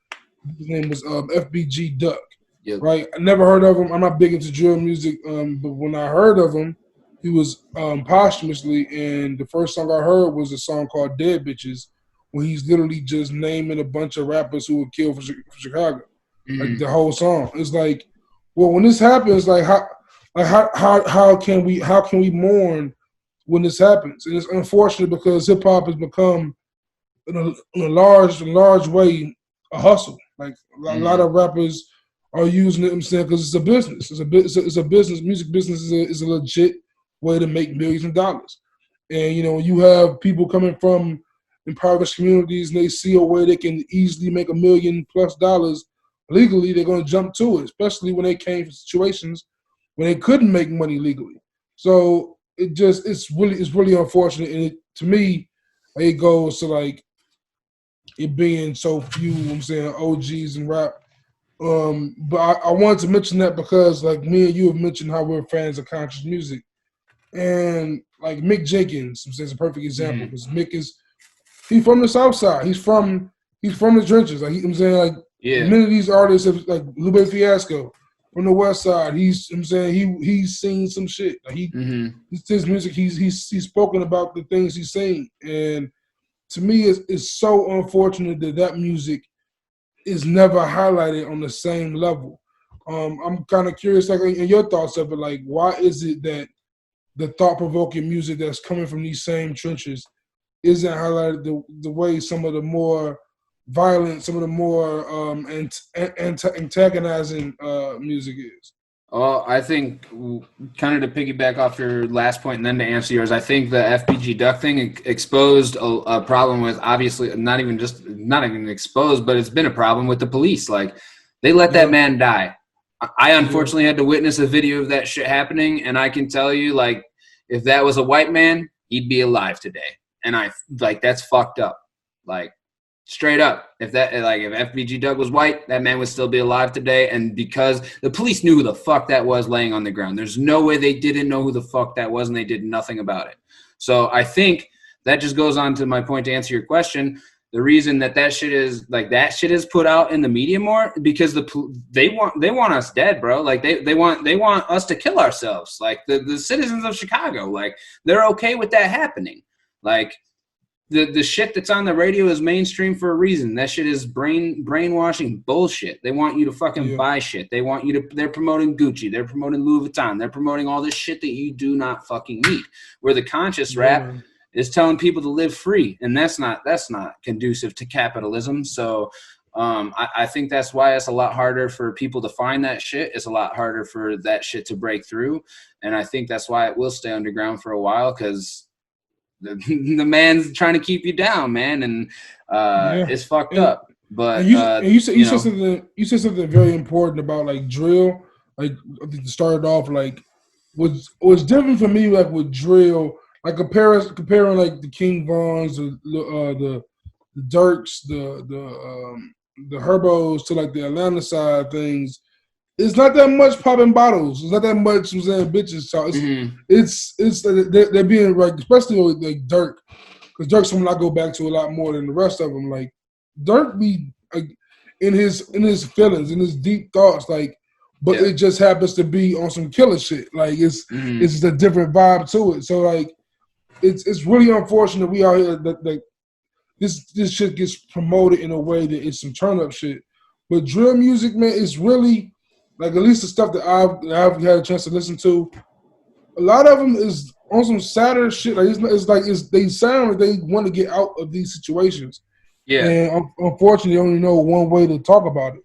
his name was FBG Duck. Yep. Right, I never heard of him. I'm not big into drill music, but when I heard of him, he was posthumously, and the first song I heard was a song called "Dead Bitches," where he's literally just naming a bunch of rappers who were killed for Chicago. Like Mm-hmm. the whole song, it's like, well, when this happens, how can we mourn when this happens? And it's unfortunate because hip hop has become in a large way a hustle. Like a lot Mm-hmm. of rappers are using it. I'm saying because it's a business. It's a business. Music business is a legit way to make millions of dollars. And you have people coming from impoverished communities and they see a way they can easily make $1 million+ legally. They're going to jump to it, especially when they came from situations when they couldn't make money legally. So it's really unfortunate. And to me, it goes to like it being so few, I'm saying, OGs in rap. But I wanted to mention that because like me and you have mentioned how we're fans of conscious music. And like Mick Jenkins, I'm saying, is a perfect example Mm-hmm. because he's from the South Side. He's from the trenches. Like I'm saying, like Yeah. many of these artists have like Lupe Fiasco from the West Side. I'm saying he's seen some shit. Like Mm-hmm. his music, he's spoken about the things he's seen. And to me, it's so unfortunate that music is never highlighted on the same level. I'm kind of curious, like, in your thoughts of it, like, why is it that the thought-provoking music that's coming from these same trenches isn't highlighted the way some of the more violent, some of the more antagonizing music is? Well, I think kind of to piggyback off your last point and then to answer yours, I think the FBG Duck thing exposed a problem with obviously not even exposed, but it's been a problem with the police. Like they let that Yeah, man die. I yeah, unfortunately had to witness a video of that shit happening, and I can tell you, like, if that was a white man, he'd be alive today. And I like that's fucked up. Like straight up, if FBG Doug was white, that man would still be alive today. And because the police knew who the fuck that was laying on the ground, there's no way they didn't know who the fuck that was, and they did nothing about it. So I think that just goes on to my point to answer your question. The reason that shit is put out in the media more because they want us dead, bro. Like they want us to kill ourselves. Like the citizens of Chicago, like they're okay with that happening. Like the shit that's on the radio is mainstream for a reason. That shit is brainwashing bullshit. They want you to fucking yeah, buy shit. They're promoting Gucci. They're promoting Louis Vuitton. They're promoting all this shit that you do not fucking need. Where the conscious yeah, rap man. is telling people to live free. And that's not conducive to capitalism. So I think that's why it's a lot harder for people to find that shit. It's a lot harder for that shit to break through. And I think that's why it will stay underground for a while because the man's trying to keep you down, man, and it's fucked up. But you said something very important about like drill. Like I think to start off, like what's different for me, like with drill, like comparing like the King Vons, the Dirks, the Herbos to like the Atlanta side of things. It's not that much popping bottles. It's not that much. I'm saying bitches talk. It's they're being like, especially with like Dirk, because Dirk's someone I go back to a lot more than the rest of them. Like Dirk be like in his feelings, in his deep thoughts, like, but it just happens to be on some killer shit. Like it's just a different vibe to it. So like it's really unfortunate we out here that this shit gets promoted in a way that it's some turn up shit. But drill music, man, is really like, at least the stuff that I've had a chance to listen to, a lot of them is on some sadder shit. Like they sound like they want to get out of these situations. Yeah. And unfortunately, they only know one way to talk about it.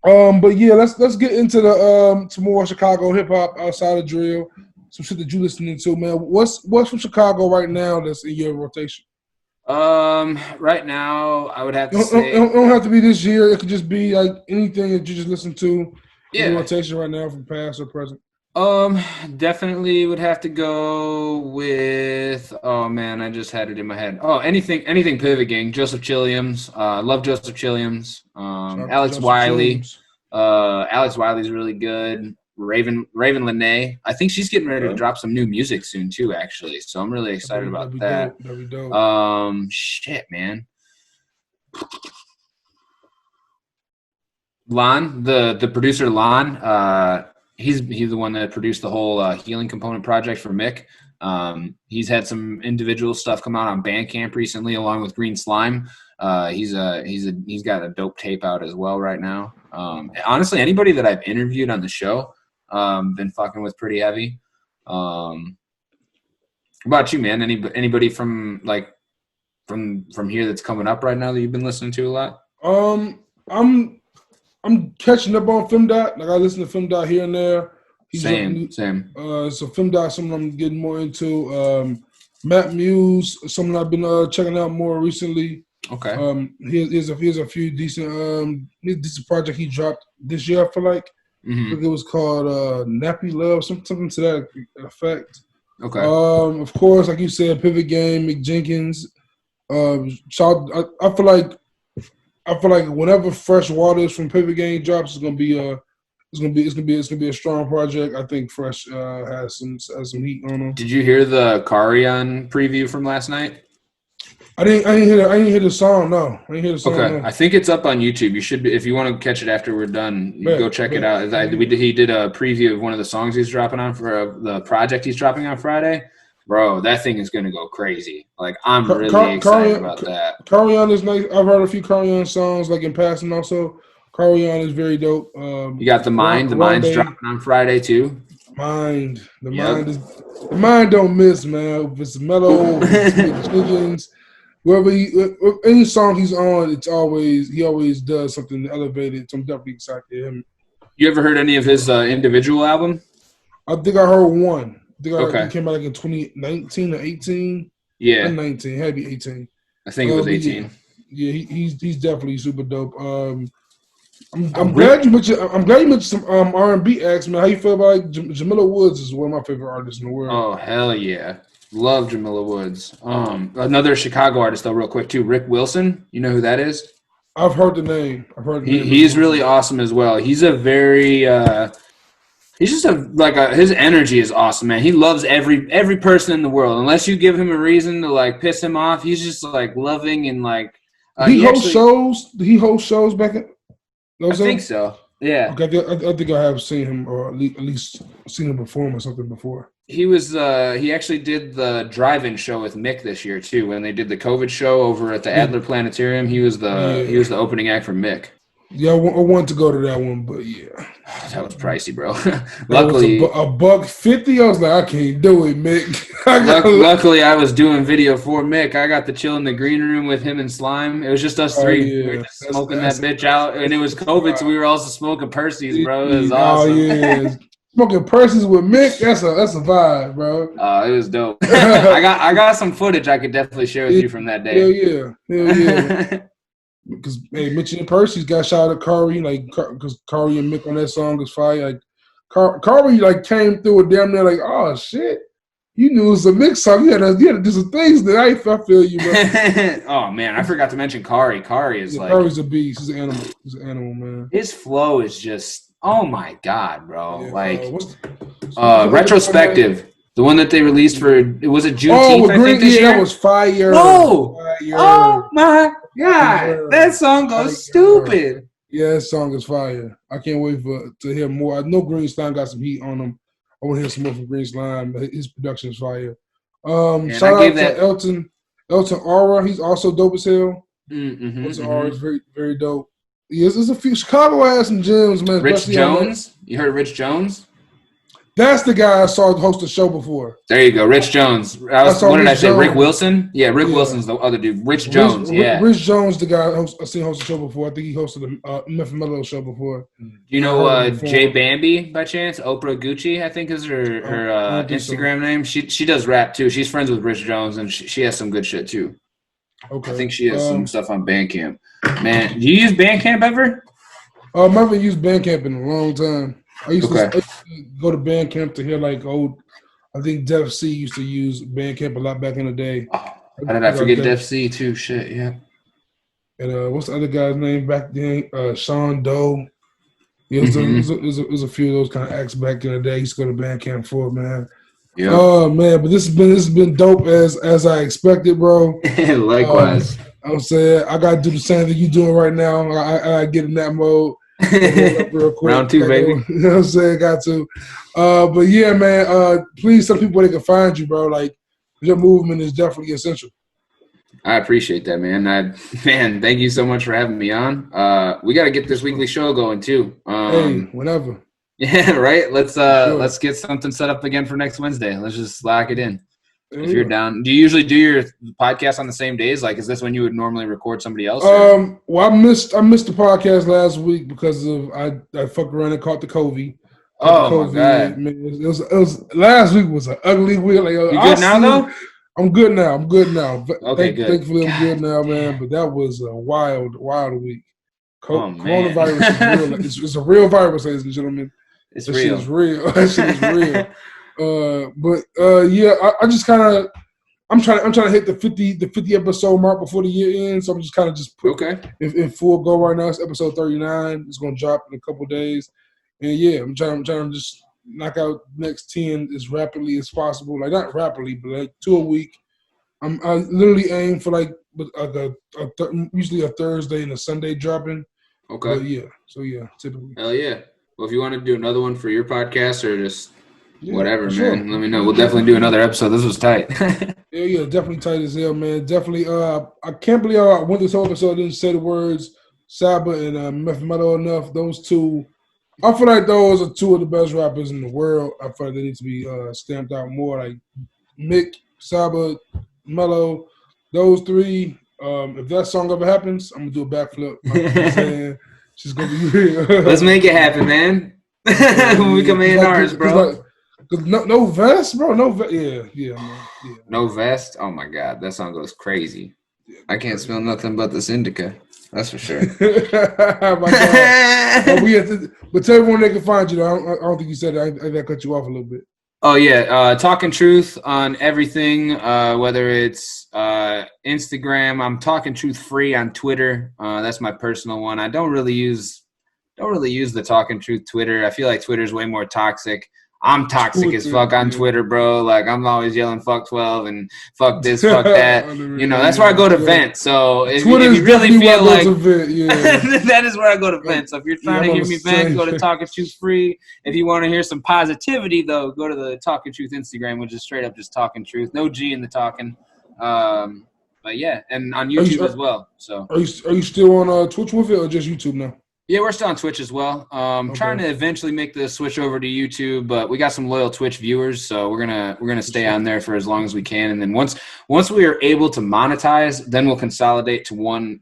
But yeah, let's get into the to more Chicago hip hop outside of drill. Some shit that you listening to, man. What's from Chicago right now that's in your rotation? Right now, I would have to say... It don't have to be this year. It could just be, like, anything that you just listen to in your rotation right now from past or present. Definitely would have to go with... Oh, man, I just had it in my head. Oh, anything Pivot Gang. Joseph Chilliams. Love Joseph Chilliams. Alex Wiley. Alex Wiley's really good. Raven Lene. I think she's getting ready to drop some new music soon too, actually. So I'm really excited about that. That'd be dope. Shit, man. Lon, the producer Lon, he's the one that produced the whole Healing Component project for Mick. He's had some individual stuff come out on Bandcamp recently, along with Green Slime. He's got a dope tape out as well right now. Honestly, anybody that I've interviewed on the show, been fucking with pretty heavy. What about you, man? Anybody from here that's coming up right now that you've been listening to a lot? I'm catching up on FemDot. Like I listen to FemDot here and there. Same. So FemDot, something I'm getting more into. Matt Muse, something I've been checking out more recently. Okay. Here's a few decent project he dropped this year. I feel like. I think it was called Nappy Love, something to that effect. Okay. Of course, like you said, Pivot Game, Mick Jenkins. I feel like whenever Fresh Waters from Pivot Game drops, it's gonna be a strong project. I think Fresh has some heat on him. Did you hear the Carion preview from last night? I didn't hear the song. No, I didn't hear the song. Okay, no. I think it's up on YouTube. You should, if you want to catch it after we're done, go check it out. He did a preview of one of the songs he's dropping on for the project he's dropping on Friday. Bro, that thing is gonna go crazy. Like I'm really excited about that. Carion is nice. I've heard a few Carion songs like in passing. Also, Carion is very dope. You got the Mind. The Mind's dropping on Friday too. Mind. The Mind don't miss, man. If it's mellow, if it's Jenkins. Any song he's on, he always does something elevated. So I'm definitely excited to hear him. You ever heard any of his individual album? I think I heard one. He came out like in 2019 or 18. Yeah, 19. Had to be 18. I think it was 18. Yeah, he's definitely super dope. I'm glad you mentioned some R&B acts, man. How you feel about like Jamila Woods is one of my favorite artists in the world. Oh hell yeah. Love Jamila Woods. Another Chicago artist, though, real quick, too. Rick Wilson. You know who that is? I've heard the name. He's really awesome as well. He's a very his energy is awesome, man. He loves every person in the world. Unless you give him a reason to, like, piss him off, he's just, like, loving and, like... He hosts shows back at... I think so. Yeah. Okay, I think I have seen him, or at least seen him perform or something before. He was he actually did the drive-in show with Mick this year too. When they did the COVID show over at the Adler Planetarium, he was the opening act for Mick. Yeah, I wanted to go to that one, but yeah, that was pricey, bro. Luckily, $150. I was like, I can't do it, Mick. Luckily, I was doing video for Mick. I got to chill in the green room with him and Slime. It was just us three. Yeah. We were just smoking that bitch out, and it was COVID, so we were also smoking Percy's, bro. It was awesome. Oh yeah. Smoking Percy's with Mick, that's a vibe, bro. It was dope. I got some footage I could definitely share with you from that day. Hell yeah. Because Mitchell and Percy's got shot at Kari, like because Kari and Mick on that song is fire. Like Kari like came through it damn near like, oh shit. You knew it was a mix song. You had to do some things that I feel you, bro. Oh man, I forgot to mention Kari. Kari is like Kari's a beast. He's an animal. He's an animal, man. His flow is just my god, bro. Yeah, Retrospective. The one that they released for was it Juneteenth? Oh, I think this year? That was fire. Whoa! Oh my god, that song goes stupid. Yeah, that song is fire. I can't wait to hear more. I know Greenstein got some heat on him. I want to hear some more from Greenstein, but his production is fire. Shout out to Elton Aura. He's also dope as hell. Elton Aura is very, very dope. Yes, there's a few. Chicago has some gems, man. Rich Jones. You heard Rich Jones? That's the guy I saw host a show before. What did I say? Rick Wilson? Yeah, Rick Wilson's the other dude. Rich Jones, Rich Jones, the guy I seen host a show before. I think he hosted a Memphis Mellow show before. Do you know Jay Bambi by chance? Oprah Gucci, I think is her Instagram name. She does rap too. She's friends with Rich Jones, and she has some good shit too. Okay. I think she has some stuff on Bandcamp. Man, do you use Bandcamp ever? I haven't used Bandcamp in a long time. I used to go to Bandcamp to hear like old. I think Def C used to use Bandcamp a lot back in the day. Oh, how did I forget Def C too? Shit, yeah. And what's the other guy's name back then? Sean Doe. Yeah, it was a few of those kind of acts back in the day. I used to go to Bandcamp for, man. Yeah. Oh man, but this has been dope as I expected, bro. Likewise. I'm saying I gotta do the same thing you doing right now. I get in that mode. Real quick. Round 2, baby. You know what I'm saying? Got to. But yeah, man, please tell people where they can find you, bro. Like, your movement is definitely essential. I appreciate that, man. Thank you so much for having me on. We got to get this weekly show going too. Hey, whenever. Yeah, right. Let's get something set up again for next Wednesday. Let's just lock it in. If you're down, do you usually do your podcast on the same days? Like, is this when you would normally record somebody else? Well, I missed the podcast last week because of I fucked around and caught the COVID. Oh my god! Man, it was last week was an ugly week. Like, you good now though? I'm good now. Okay, good. Thankfully, I'm good now, man. But that was a wild week. Coronavirus is real. It's a real virus, ladies and gentlemen. It's that real. Shit is real. That shit is real. Yeah, I just kind of I'm trying to hit the 50 episode mark before the year ends. So I'm just kind of put in full go right now. It's episode 39. It's gonna drop in a couple days, and yeah, I'm trying to just knock out the next 10 as rapidly as possible. Like not rapidly, but like 2 a week. I literally aim for like usually a Thursday and a Sunday dropping. Okay. But yeah. So yeah, typically. Hell yeah. Well, if you want to do another one for your podcast or just whatever, man, sure. Let me know. We'll definitely do another episode. This was tight. yeah, definitely tight as hell, man. Definitely. I can't believe I went this whole episode. I didn't say the words Saba and Meth Metal enough. Those two, I feel like those are two of the best rappers in the world. I feel like they need to be stamped out more. Like Mick, Saba, Mello, those three. If that song ever happens, I'm gonna do a backflip. I'm saying she's gonna be real. Let's make it happen, man. When we come in ours, bro. No vest, bro. No vest. Yeah, man. Yeah. No vest. Oh my god, that song goes crazy. I can't smell nothing but this indica. That's for sure. My God. But tell everyone they can find you. I don't think you said it. I got to cut you off a little bit. Oh yeah, Talkin Truth on everything. Whether it's Instagram, I'm Talkin Truth free on Twitter. That's my personal one. I don't really use the Talkin Truth Twitter. I feel like Twitter's way more toxic. I'm toxic as fuck on Twitter, bro. Like, I'm always yelling fuck 12 and fuck this, fuck that. You know, that's where I go to vent. So if you really feel like that is where I go to vent. So if you're trying to hear me vent, go to Talkin Truth free. If you want to hear some positivity, though, go to the Talkin Truth Instagram, which is straight up just Talkin Truth. No G in the talking. But yeah, and on YouTube as well. So are you still on Twitch with it or just YouTube now? Yeah, we're still on Twitch as well. Trying to eventually make the switch over to YouTube, but we got some loyal Twitch viewers, so we're gonna stay on there for as long as we can. And then once we are able to monetize, then we'll consolidate to one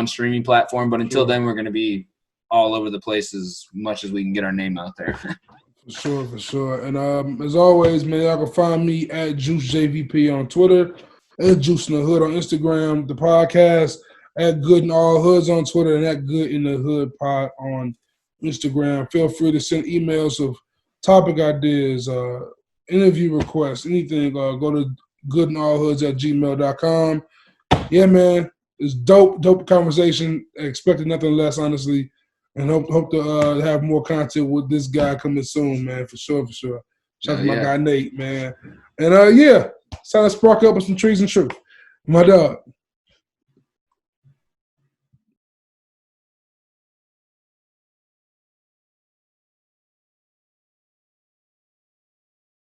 streaming platform. But until then, we're gonna be all over the place as much as we can get our name out there. For sure. And as always, man, y'all can find me at JuiceJVP on Twitter, at Juice in the Hood on Instagram, the podcast at Good in All Hoods on Twitter, and at Good in the Hood Pod on Instagram. Feel free to send emails of topic ideas, interview requests, anything. Go to goodinallhoods@gmail.com. Yeah, man, it's dope conversation. Expected nothing less, honestly. And hope to have more content with this guy coming soon, man, for sure. Shout out to my guy Nate, man. And it's time to spark up with some trees and truth. My dog.